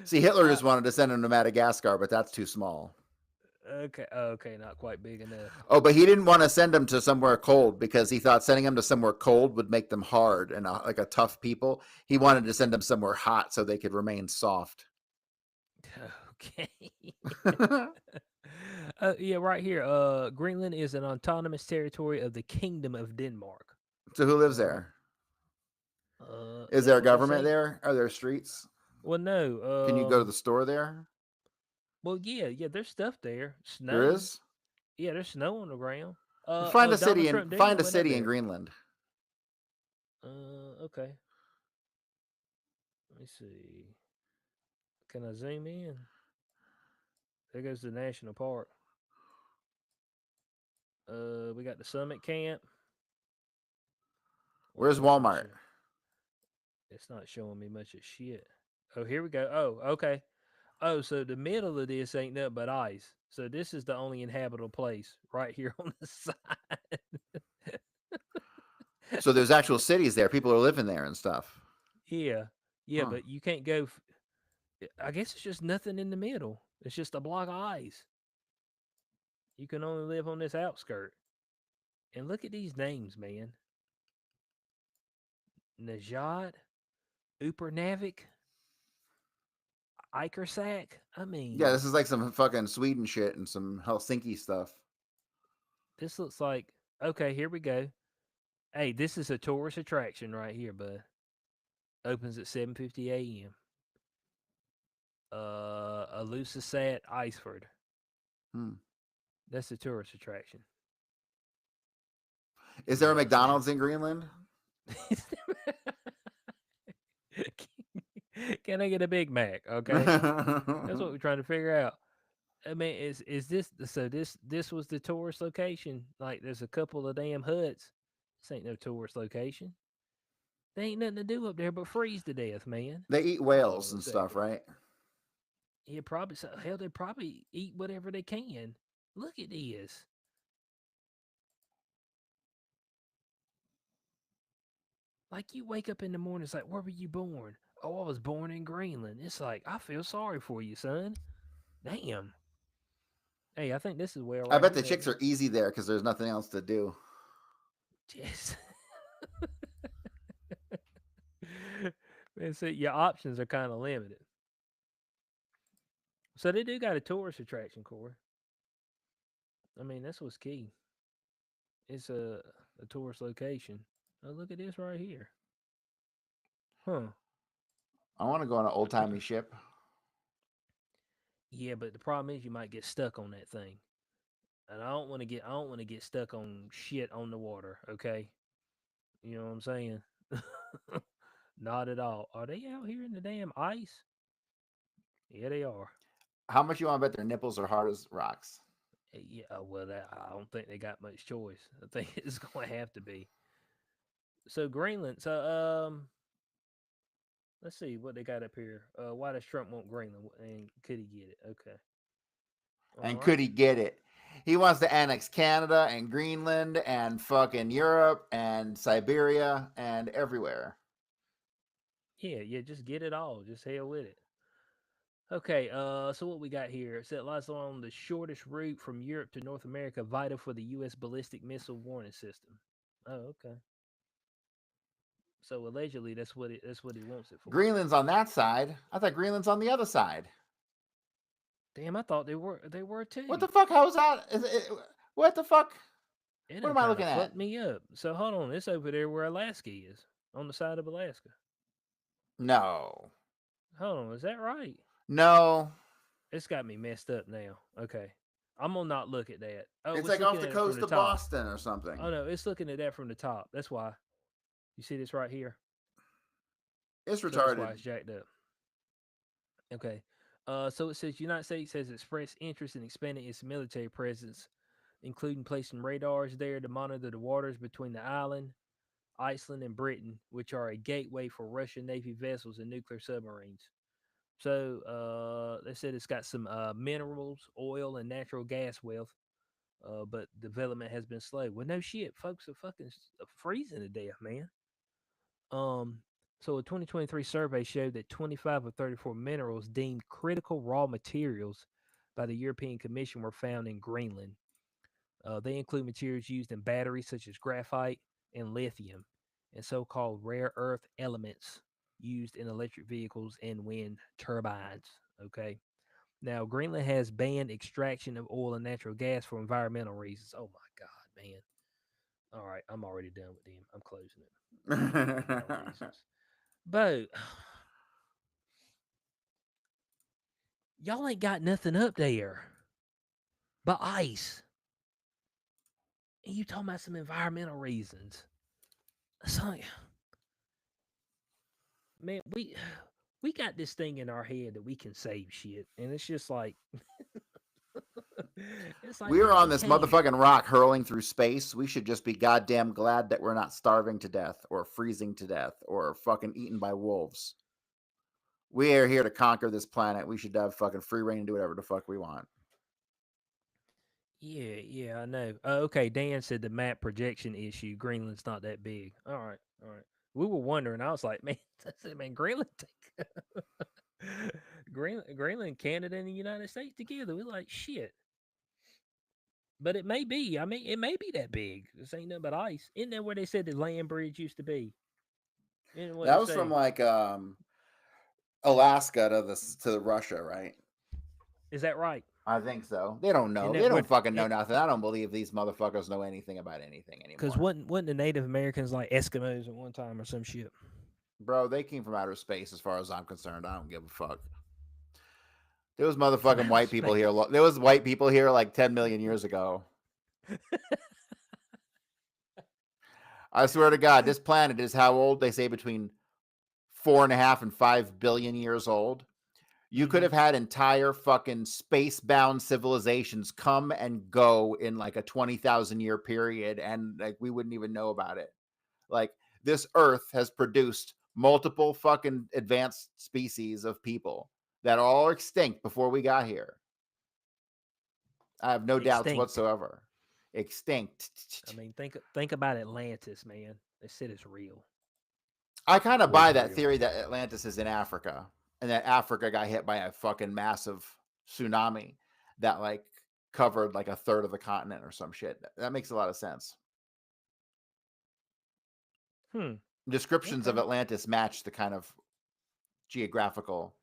B: See, Hitler just wanted to send him to Madagascar, but that's too small.
A: okay, not quite big enough.
B: Oh, but he didn't want to send them to somewhere cold because he thought sending them to somewhere cold would make them hard and like a tough people. He wanted to send them somewhere hot so they could remain soft.
A: Okay. Yeah, right here. Greenland is an autonomous territory of the Kingdom of Denmark.
B: So who lives there? Is there a government there? Are there streets?
A: Well, no.
B: Can you go to the store there?
A: Well, yeah. There's stuff there. Snow.
B: There is.
A: Yeah, there's snow on the ground.
B: Find a city in Greenland.
A: Okay. Let me see. Can I zoom in? There goes the national park. We got the summit camp.
B: Where's Walmart?
A: It's not showing me much of shit. Oh, here we go. Oh, okay. Oh, so the middle of this ain't nothing but ice. So this is the only inhabitable place right here on the side.
B: So there's actual cities there. People are living there and stuff.
A: Yeah, but you can't go. I guess it's just nothing in the middle. It's just a block of ice. You can only live on this outskirt. And look at these names, man. Najad, Upernavik, Ikersak. I mean,
B: yeah, this is like some fucking Sweden shit and some Helsinki stuff.
A: This looks like, okay, here we go. Hey, this is a tourist attraction right here, bud. Opens at 7:50 a.m. Elusisat Iceford. That's a tourist attraction.
B: Is there a McDonald's in Greenland?
A: Can I get a Big Mac? Okay, that's what we're trying to figure out. I mean, is this so? This was the tourist location. Like, there's a couple of damn huts. This ain't no tourist location. There ain't nothing to do up there but freeze to death, man.
B: They eat whales and stuff, right?
A: Yeah, probably. So, hell, they probably eat whatever they can. Look at this. Like, you wake up in the morning, it's like, where were you born? Oh, I was born in Greenland. It's like, I feel sorry for you, son. Damn. Hey, I think this is where
B: I bet the chicks are easy there because there's nothing else to do.
A: Yes. Man, so your options are kind of limited. So they do got a tourist attraction, Corey. I mean, that's what's key. It's a tourist location. Oh, look at this right here. Huh.
B: I want to go on an old timey ship.
A: Yeah, but the problem is you might get stuck on that thing. And I don't want to get stuck on shit on the water, okay? You know what I'm saying? Not at all. Are they out here in the damn ice? Yeah, they are.
B: How much you want to bet their nipples are hard as rocks?
A: Yeah, well, I don't think they got much choice. I think it's going to have to be. So Greenland. So let's see what they got up here. Why does Trump want Greenland? And could he get it? Okay.
B: And could he get it? He wants to annex Canada and Greenland and fucking Europe and Siberia and everywhere.
A: Yeah, just get it all. Just hell with it. Okay, so what we got here? It lies along the shortest route from Europe to North America, vital for the U.S. ballistic missile warning system. Oh, okay. So allegedly, that's what he wants it for.
B: Greenland's on that side. I thought Greenland's on the other side.
A: Damn, I thought they were too.
B: What the fuck? How was that? What the fuck?
A: It
B: what am I looking at?
A: Fucked me up. So hold on, it's over there where Alaska is. on the side of Alaska.
B: No.
A: Hold on, is that right?
B: No.
A: It's got me messed up now. Okay. I'm gonna not look at that. Oh,
B: It's
A: it's
B: like off
A: looking
B: the
A: at it from
B: coast
A: the
B: of
A: top.
B: Boston or something.
A: Oh no, it's looking at that from the top. That's why. You see this right here?
B: It's
A: So that's why
B: retarded.
A: it's jacked up. Okay. So it says United States has expressed interest in expanding its military presence, including placing radars there to monitor the waters between the island, Iceland, and Britain, which are a gateway for Russian Navy vessels and nuclear submarines. So they said it's got some minerals, oil, and natural gas wealth, but development has been slow. Well, no shit, folks are fucking freezing to death, man. Um, so a 2023 survey showed that 25 of 34 minerals deemed critical raw materials by the European Commission were found in Greenland. They include materials used in batteries such as graphite and lithium, and so-called rare earth elements used in electric vehicles and wind turbines. Okay. Now, Greenland has banned extraction of oil and natural gas for environmental reasons. Oh my God, man. All right, I'm already done with them. I'm closing it. Reasons. But y'all ain't got nothing up there but ice. And you talking about some environmental reasons. It's like, man, we got this thing in our head that we can save shit. And it's just like it's like
B: We're
A: man,
B: on
A: we
B: this
A: can't.
B: motherfucking rock hurling through space. We should just be goddamn glad that we're not starving to death or freezing to death or fucking eaten by wolves. We are here to conquer this planet. We should have fucking free reign and do whatever the fuck we want.
A: Yeah, I know. Okay, Dan said the map projection issue. Greenland's not that big. All right. We were wondering. I was like, man, I said, man, Greenland, Greenland, Canada, and the United States together. We're like, shit. But it may be. I mean, it may be that big. This ain't nothing but ice. Isn't that where they said the land bridge used to be?
B: That was from like Alaska to Russia, right?
A: Is that right?
B: I think so. They don't know. They don't fucking know nothing. I don't believe these motherfuckers know anything about anything anymore.
A: Because wasn't the Native Americans like Eskimos at one time or some shit?
B: Bro, they came from outer space as far as I'm concerned. I don't give a fuck. There was motherfucking white people here. There was white people here like 10 million years ago. I swear to God, this planet is how old? They say between 4.5 and 5 billion years old. You could have had entire fucking space-bound civilizations come and go in like a 20,000 year period, and like we wouldn't even know about it. Like this Earth has produced multiple fucking advanced species of people that are all extinct before we got here. I have no doubts whatsoever. Extinct.
A: I mean, think about Atlantis, man. This shit is real.
B: I kind of buy that theory that Atlantis is in Africa. And that Africa got hit by a fucking massive tsunami that like covered like a third of the continent or some shit. That makes a lot of sense. Descriptions of Atlantis match the kind of geographical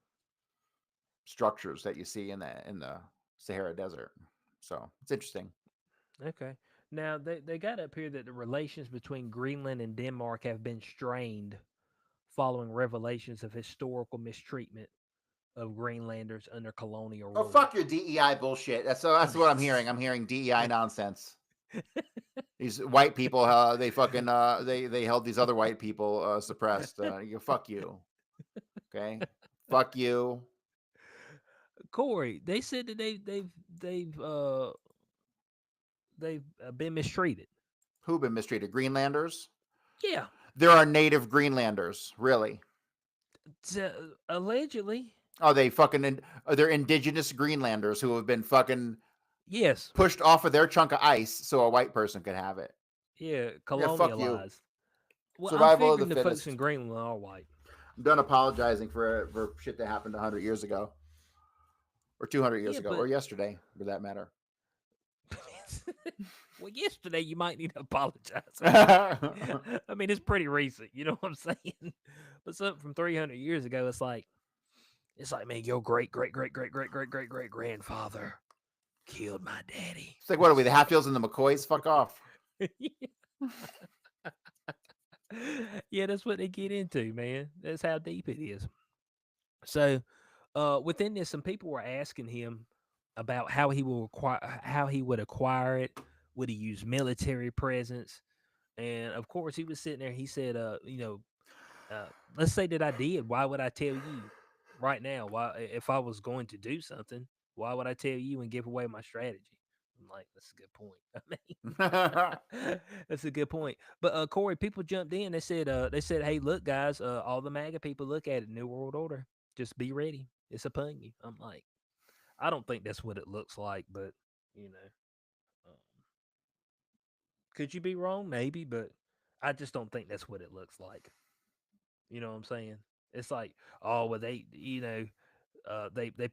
B: structures that you see in the Sahara Desert. So it's interesting.
A: Okay. Now they got up here that the relations between Greenland and Denmark have been strained following revelations of historical mistreatment of Greenlanders under colonial rule.
B: Oh, fuck your DEI bullshit. That's what I'm hearing. I'm hearing DEI nonsense. These white people, they fucking they held these other white people suppressed. Fuck you. Okay, fuck you,
A: Corey. They said that they've been mistreated.
B: Who been mistreated? Greenlanders?
A: Yeah.
B: There are native Greenlanders, really.
A: Allegedly.
B: Oh, they're indigenous Greenlanders who have been fucking pushed off of their chunk of ice so a white person could have it.
A: Yeah, colonialized.
B: Yeah,
A: well,
B: survival
A: I'm
B: of the
A: figuring
B: fittest.
A: Folks in Greenland are white.
B: I'm done apologizing for shit that happened 100 years ago. Or 200 years ago. Or yesterday, for that matter.
A: Well, yesterday you might need to apologize. I mean, it's pretty recent. You know what I'm saying? But something from 300 years ago, it's like, man, your great grandfather killed my daddy.
B: It's like, what are we, the Hatfields and the McCoys? Fuck off.
A: Yeah, that's what they get into, man. That's how deep it is. So, within this, some people were asking him about how he would acquire it. Would he use military presence? And of course, he was sitting there. He said, let's say that I did. Why would I tell you right now? Why, if I was going to do something, why would I tell you and give away my strategy? I'm like, that's a good point. That's a good point. But Corey, people jumped in. They said, hey, look, guys, all the MAGA people, look at it. New World Order. Just be ready. It's upon you. I'm like, I don't think that's what it looks like, but you know, um, could you be wrong? Maybe, but I just don't think that's what it looks like. You know what I'm saying? It's like, oh, well, they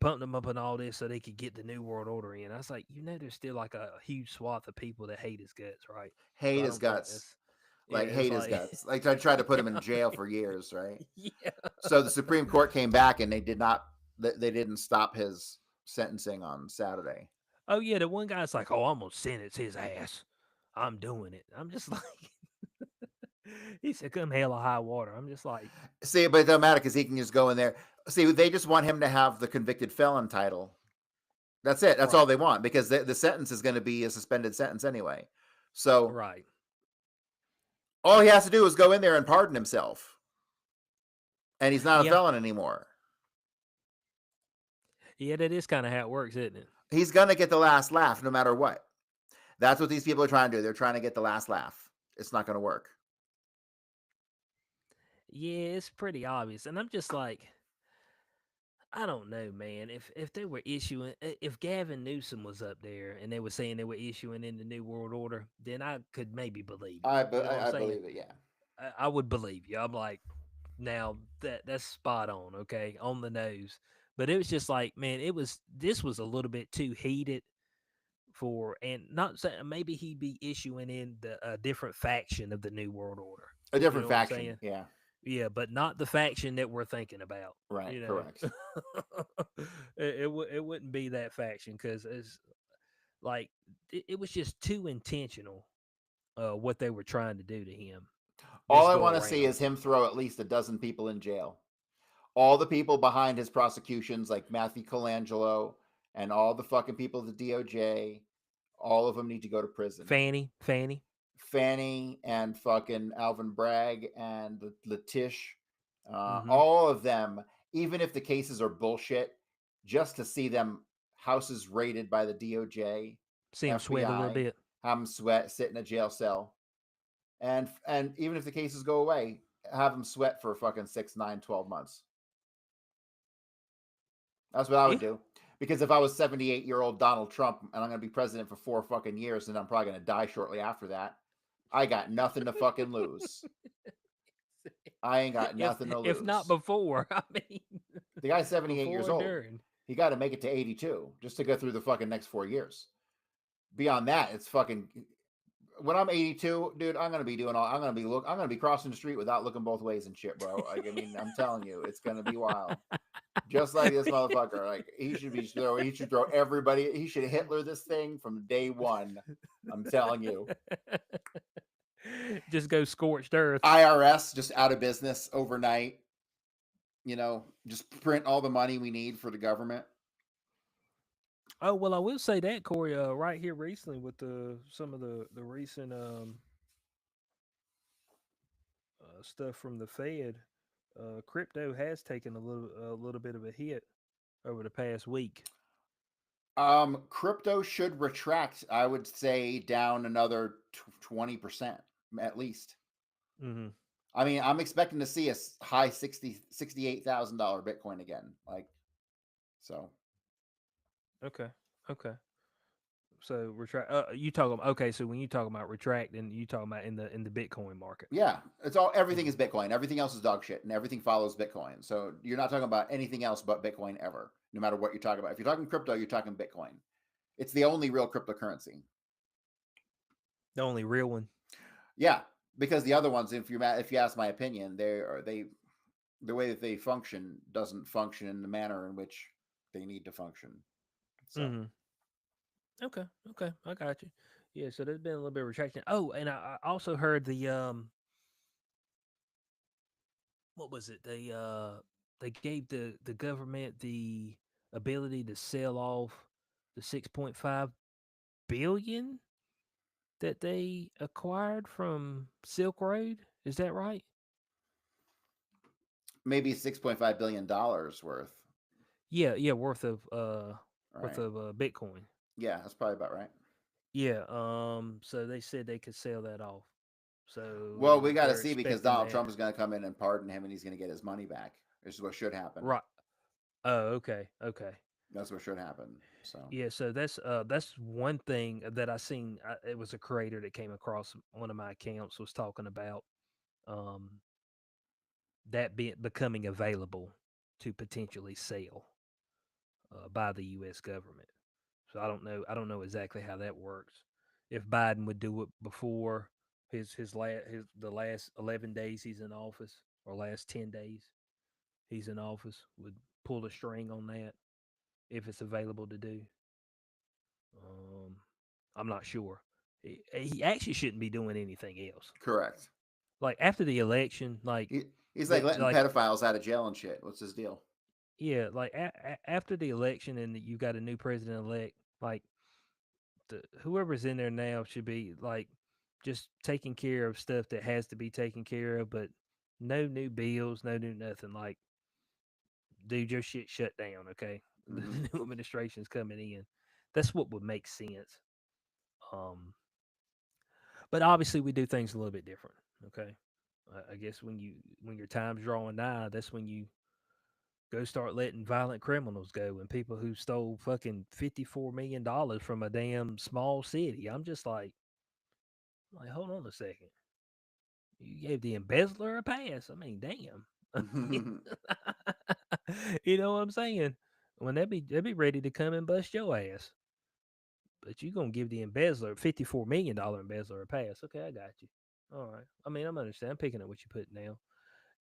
A: pumped them up and all this so they could get the New World Order in. I was like, there's still like a huge swath of people that hate his guts, right? So
B: Hate
A: I
B: his
A: don't think
B: guts.
A: that's, yeah,
B: Like,
A: it's
B: hate his
A: like,
B: guts. Like, I tried to put him in jail for years, right? So the Supreme Court came back and they didn't stop his sentencing on Saturday.
A: Oh yeah, the one guy's like, oh, I'm gonna sentence his ass. I'm doing it. I'm just like, he said, come hell or high water. I'm just like,
B: See, but it doesn't matter because he can just go in there. See, they just want him to have the convicted felon title. That's it. That's all they want because the sentence is going to be a suspended sentence anyway. So
A: right.
B: all he has to do is go in there and pardon himself. And he's not a felon anymore.
A: Yeah, that is kind of how it works, isn't it?
B: He's going to get the last laugh no matter what. That's what these people are trying to do. They're trying to get the last laugh. It's not going to work.
A: Yeah, it's pretty obvious. And I'm just like, I don't know, man. If they were issuing, if Gavin Newsom was up there and they were saying they were issuing in the New World Order, then I could maybe believe you.
B: I
A: You know what I'm saying?
B: believe it, yeah.
A: I would believe you. I'm like, now that's spot on, okay, on the nose. But it was just like, man, this was a little bit too heated for, and not saying maybe he'd be issuing in a different faction of the New World Order.
B: A different
A: You know
B: faction, yeah.
A: Yeah, but not the faction that we're thinking about.
B: Right, correct.
A: it wouldn't be that faction because it's like it was just too intentional. What they were trying to do to him.
B: All I want to see is him throw at least a dozen people in jail. All the people behind his prosecutions, like Matthew Colangelo and all the fucking people at the DOJ, all of them need to go to prison.
A: Fanny,
B: and fucking Alvin Bragg and Letish, all of them, even if the cases are bullshit, just to see them houses raided by the DOJ,
A: see him sweat a little bit,
B: have him sweat, sit in a jail cell, and even if the cases go away, have him sweat for fucking 6, 9, 12 months. That's what I would do. Because if I was 78-year-old Donald Trump and I'm going to be president for 4 fucking years and I'm probably going to die shortly after that, I got nothing to fucking lose. I ain't got nothing to lose.
A: If not before, I mean.
B: The guy's 78 years old. He got to make it to 82 just to go through the fucking next 4 years. Beyond that, it's fucking. When I'm 82, dude, I'm gonna be crossing the street without looking both ways and shit, bro. Like, I mean, I'm telling you, it's gonna be wild. Just like this motherfucker. Like, he should throw everybody. He should Hitler this thing from day one. I'm telling you.
A: Just go scorched earth.
B: IRS just out of business overnight. You know, just print all the money we need for the government.
A: Oh, well, I will say that, Corey, right here recently with some of the recent stuff from the Fed, crypto has taken a little bit of a hit over the past week.
B: Crypto should retract, I would say, down another 20% at least.
A: Mm-hmm.
B: I mean, I'm expecting to see a high $68,000 Bitcoin again. Like, so.
A: Okay. So retract. You talking about, okay? So when you talk about retracting, you talking about in the Bitcoin market?
B: Yeah, everything is Bitcoin. Everything else is dog shit, and everything follows Bitcoin. So you're not talking about anything else but Bitcoin ever, no matter what you're talking about. If you're talking crypto, you're talking Bitcoin. It's the only real cryptocurrency.
A: The only real one.
B: Yeah, because the other ones, if you ask my opinion, the way that they function doesn't function in the manner in which they need to function. So.
A: Mm-hmm. Okay, I got you. Yeah, so there's been a little bit of retraction. Oh, and I also heard the what was it? They gave the government the ability to sell off the 6.5 billion that they acquired from Silk Road. Is that right?
B: Maybe $6.5 billion worth.
A: Yeah, yeah, worth
B: Right.
A: of Bitcoin.
B: Yeah, that's probably about right.
A: Yeah, so they said they could sell that off.
B: Well,
A: So
B: we got to
A: they're
B: see because
A: expecting
B: Donald
A: that.
B: Trump is going to come in and pardon him, and he's going to get his money back. This is what should happen.
A: Right. Oh, okay, okay.
B: That's what should happen. So
A: Yeah, so that's one thing that I seen. It was a creator that came across one of my accounts was talking about um, that becoming available to potentially sell by the U.S. government. So I don't know. I don't know exactly how that works. If Biden would do it before his the last 11 days he's in office or last 10 days he's in office would pull a string on that if it's available to do. Um, I'm not sure. He actually shouldn't be doing anything else.
B: correct.
A: Like after the election, like
B: He's like letting
A: like
B: pedophiles out of jail and shit. What's his deal?
A: yeah, like after the election and you got a new president elect, like whoever's in there now should be like just taking care of stuff that has to be taken care of, but no new bills, no new nothing. Like, dude, your shit shut down. Okay,
B: Mm-hmm.
A: the new administration's coming in. That's what would make sense. Um, but obviously we do things a little bit different. Okay, I guess when your time's drawing nigh, that's when you go start letting violent criminals go and people who stole fucking $54 million from a damn small city. I'm just like, hold on a second. You gave the embezzler a pass. I mean, damn. You know what I'm saying? When they'll be ready to come and bust your ass. But you gonna give the embezzler $54 million embezzler a pass. Okay, I got you. All right. I mean, I'm understand. I'm picking up what you put down.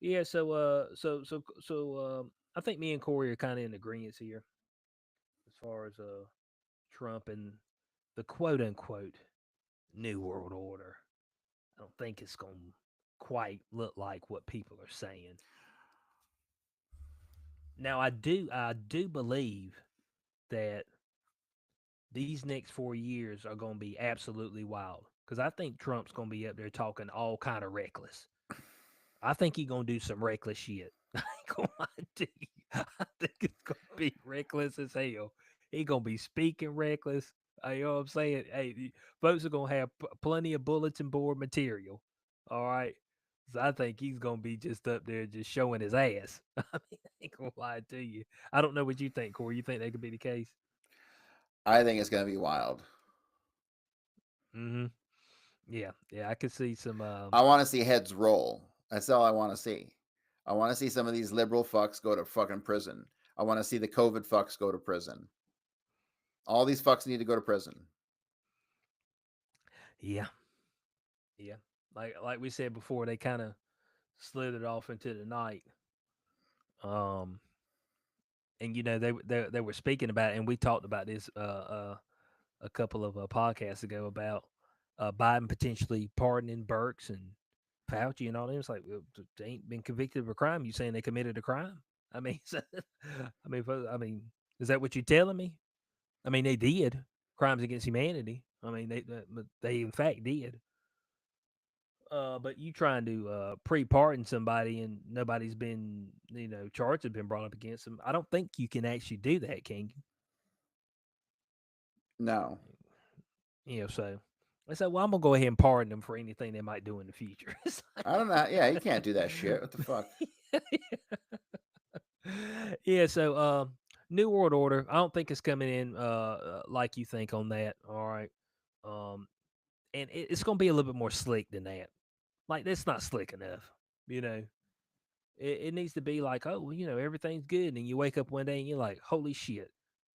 A: Yeah, I think me and Corey are kind of in agreement here as far as Trump and the quote unquote New World Order. I don't think it's gonna quite look like what people are saying. Now I do believe that these next 4 years are gonna be absolutely wild. Because I think Trump's gonna be up there talking all kind of reckless. I think he's gonna do some reckless shit. I ain't gonna lie to you. I think it's gonna be reckless as hell. He gonna be speaking reckless. You know what I'm saying? Hey, folks are gonna have plenty of bulletin board material. All right. So I think he's gonna be just up there just showing his ass. I mean, I ain't gonna lie to you. I don't know what you think, Corey. You think that could be the case?
B: I think it's going to be wild.
A: Mm-hmm. Yeah, yeah. I could see some.
B: I want to see heads roll. That's all I want to see. I want to see some of these liberal fucks go to fucking prison. I want to see the COVID fucks go to prison. All these fucks need to go to prison.
A: Yeah, yeah. Like we said before, they kind of slithered off into the night. Um, and they were speaking about it, and we talked about this a couple of podcasts ago about Biden potentially pardoning Burks and Fauci and all them. It's like, well, they ain't been convicted of a crime. You saying they committed a crime? I mean, I mean, is that what you're telling me? I mean, they did crimes against humanity. I mean, they in fact did. But you trying to pre-pardon somebody and nobody's been, charges have been brought up against them. I don't think you can actually do that, can
B: No.
A: you? So I said, well, I'm gonna go ahead and pardon them for anything they might do in the future.
B: I don't know. Yeah, you can't do that shit. What the fuck?
A: Yeah. So, New World Order. I don't think it's coming in like you think on that. All right. Um, and it's gonna be a little bit more slick than that. Like that's not slick enough. You know, it needs to be like, oh, well, everything's good, and you wake up one day and you're like, holy shit,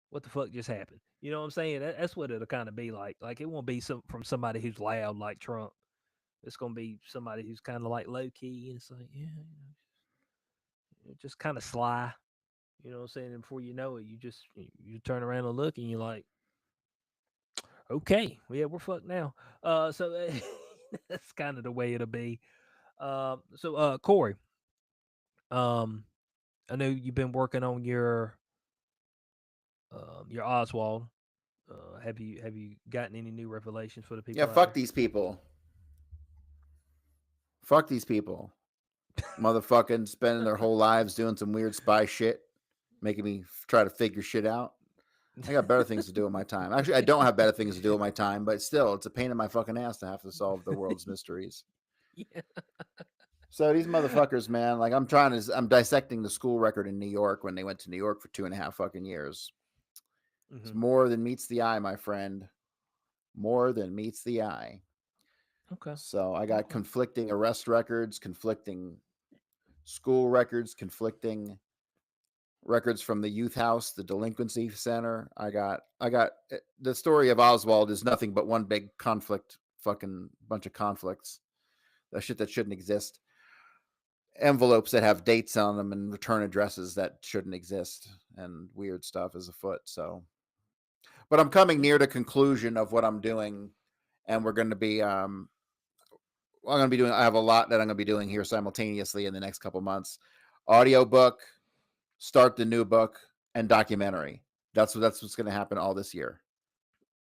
A: what the fuck just happened? You know what I'm saying? That's what it'll kind of be like. Like it won't be from somebody who's loud like Trump. It's gonna be somebody who's kind of like low key, and it's like, yeah, just kind of sly. You know what I'm saying? And before you know it, you turn around and look, and you're like, okay, well, yeah, we're fucked now. So that's kind of the way it'll be. Corey, I know you've been working on your Oswald. Have you gotten any new revelations for the
B: Yeah,
A: people out
B: fuck
A: there?
B: these people. Fuck these people. Motherfucking spending their whole lives doing some weird spy shit, making me try to figure shit out. I got better things to do with my time. Actually, I don't have better things to do with my time, but still, it's a pain in my fucking ass to have to solve the world's mysteries.
A: Yeah.
B: So these motherfuckers, man, like I'm dissecting the school record in New York when they went to New York for 2.5 fucking years. It's
A: Hmm.
B: more than meets the eye, my friend. More than meets the eye.
A: Okay.
B: So I got
A: Okay.
B: conflicting arrest records, conflicting school records, conflicting records from the youth house, the delinquency center. I got the story of Oswald is nothing but one big conflict, fucking bunch of conflicts. That shit that shouldn't exist. Envelopes that have dates on them and return addresses that shouldn't exist, and weird stuff is afoot. So, but I'm coming near the conclusion of what I'm doing, and we're going to be I'm going to be doing. I have a lot that I'm going to be doing here simultaneously in the next couple months. Audiobook, start the new book, and documentary. That's what's going to happen all this year.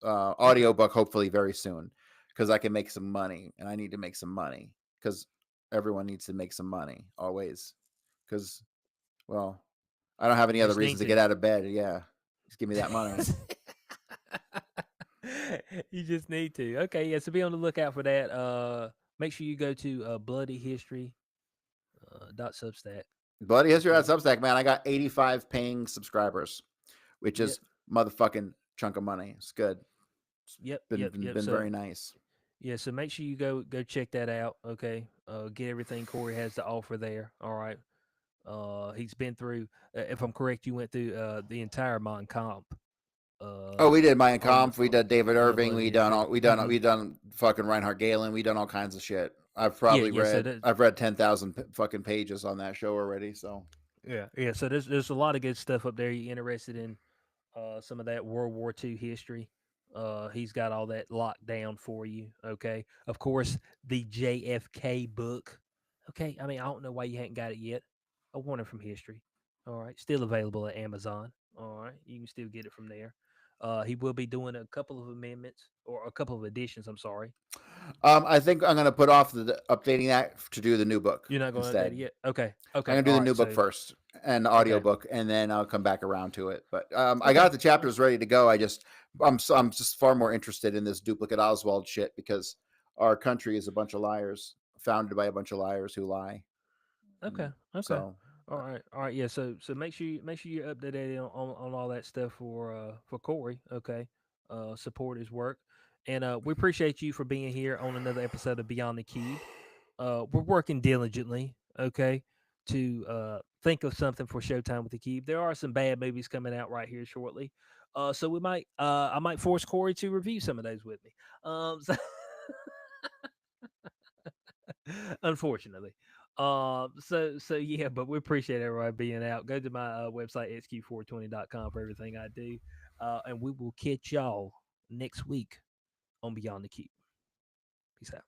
A: Okay.
B: Audiobook hopefully very soon, because I can make some money, and I need to make some money because everyone needs to make some money always. Because, well, I don't have any
A: You
B: other
A: just
B: reasons
A: need
B: to
A: to.
B: get out of bed. Yeah, just give me that money.
A: You just need to. Okay, yeah. So be on the lookout for that. Make sure you go to Bloody History dot Substack.
B: Bloody history at
A: Okay.
B: Substack, man. I got 85 paying subscribers, which
A: Yep.
B: is motherfucking chunk of money. It's good. It's
A: Yep.
B: been
A: Yep.
B: been,
A: Yep.
B: been
A: So
B: very nice.
A: yeah. So make sure you go check that out. Okay. Get everything Corey has to offer there. All right. He's been through. If I'm correct, you went through the entire Mon Comp.
B: Oh, we did Mein
A: On
B: Kampf. We did David
A: on the
B: Irving.
A: Bloody
B: We done all.
A: History.
B: We done fucking Reinhard Galen. We done all kinds of shit.
A: Yeah. Yeah. So that.
B: I've read 10,000 fucking pages on that show already. So
A: Yeah. Yeah. So there's a lot of good stuff up there. You interested in some of that World War II history? He's got all that locked down for you. Okay. Of course, the JFK book. Okay. I mean, I don't know why you hadn't got it yet. A Warning from History. All right. Still available at Amazon. All right. You can still get it from there. He will be doing a couple of amendments or a couple of editions. I'm sorry.
B: I think I'm gonna put off updating that to do the new book
A: You're not going to update it
B: instead.
A: yet? Okay.
B: I'm
A: Okay.
B: gonna do
A: All
B: the
A: right.
B: new book
A: So,
B: first and the
A: okay.
B: audiobook, and then I'll come back around to it. But I
A: Okay.
B: got the chapters ready to go. I'm just far more interested in this duplicate Oswald shit because our country is a bunch of liars, founded by a bunch of liars who lie.
A: Okay. Okay.
B: So
A: All right. All right. Yeah. So make sure you're updated on all that stuff for Corey. Okay. Support his work, and we appreciate you for being here on another episode of Beyond the Cube. We're working diligently. Okay. To think of something for Showtime with the Cube. There are some bad movies coming out right here shortly. So we might I might force Corey to review some of those with me. So unfortunately. So yeah, but we appreciate everybody being out. Go to my website, xq420.com for everything I do. And we will catch y'all next week on Beyond the Cube. Peace out.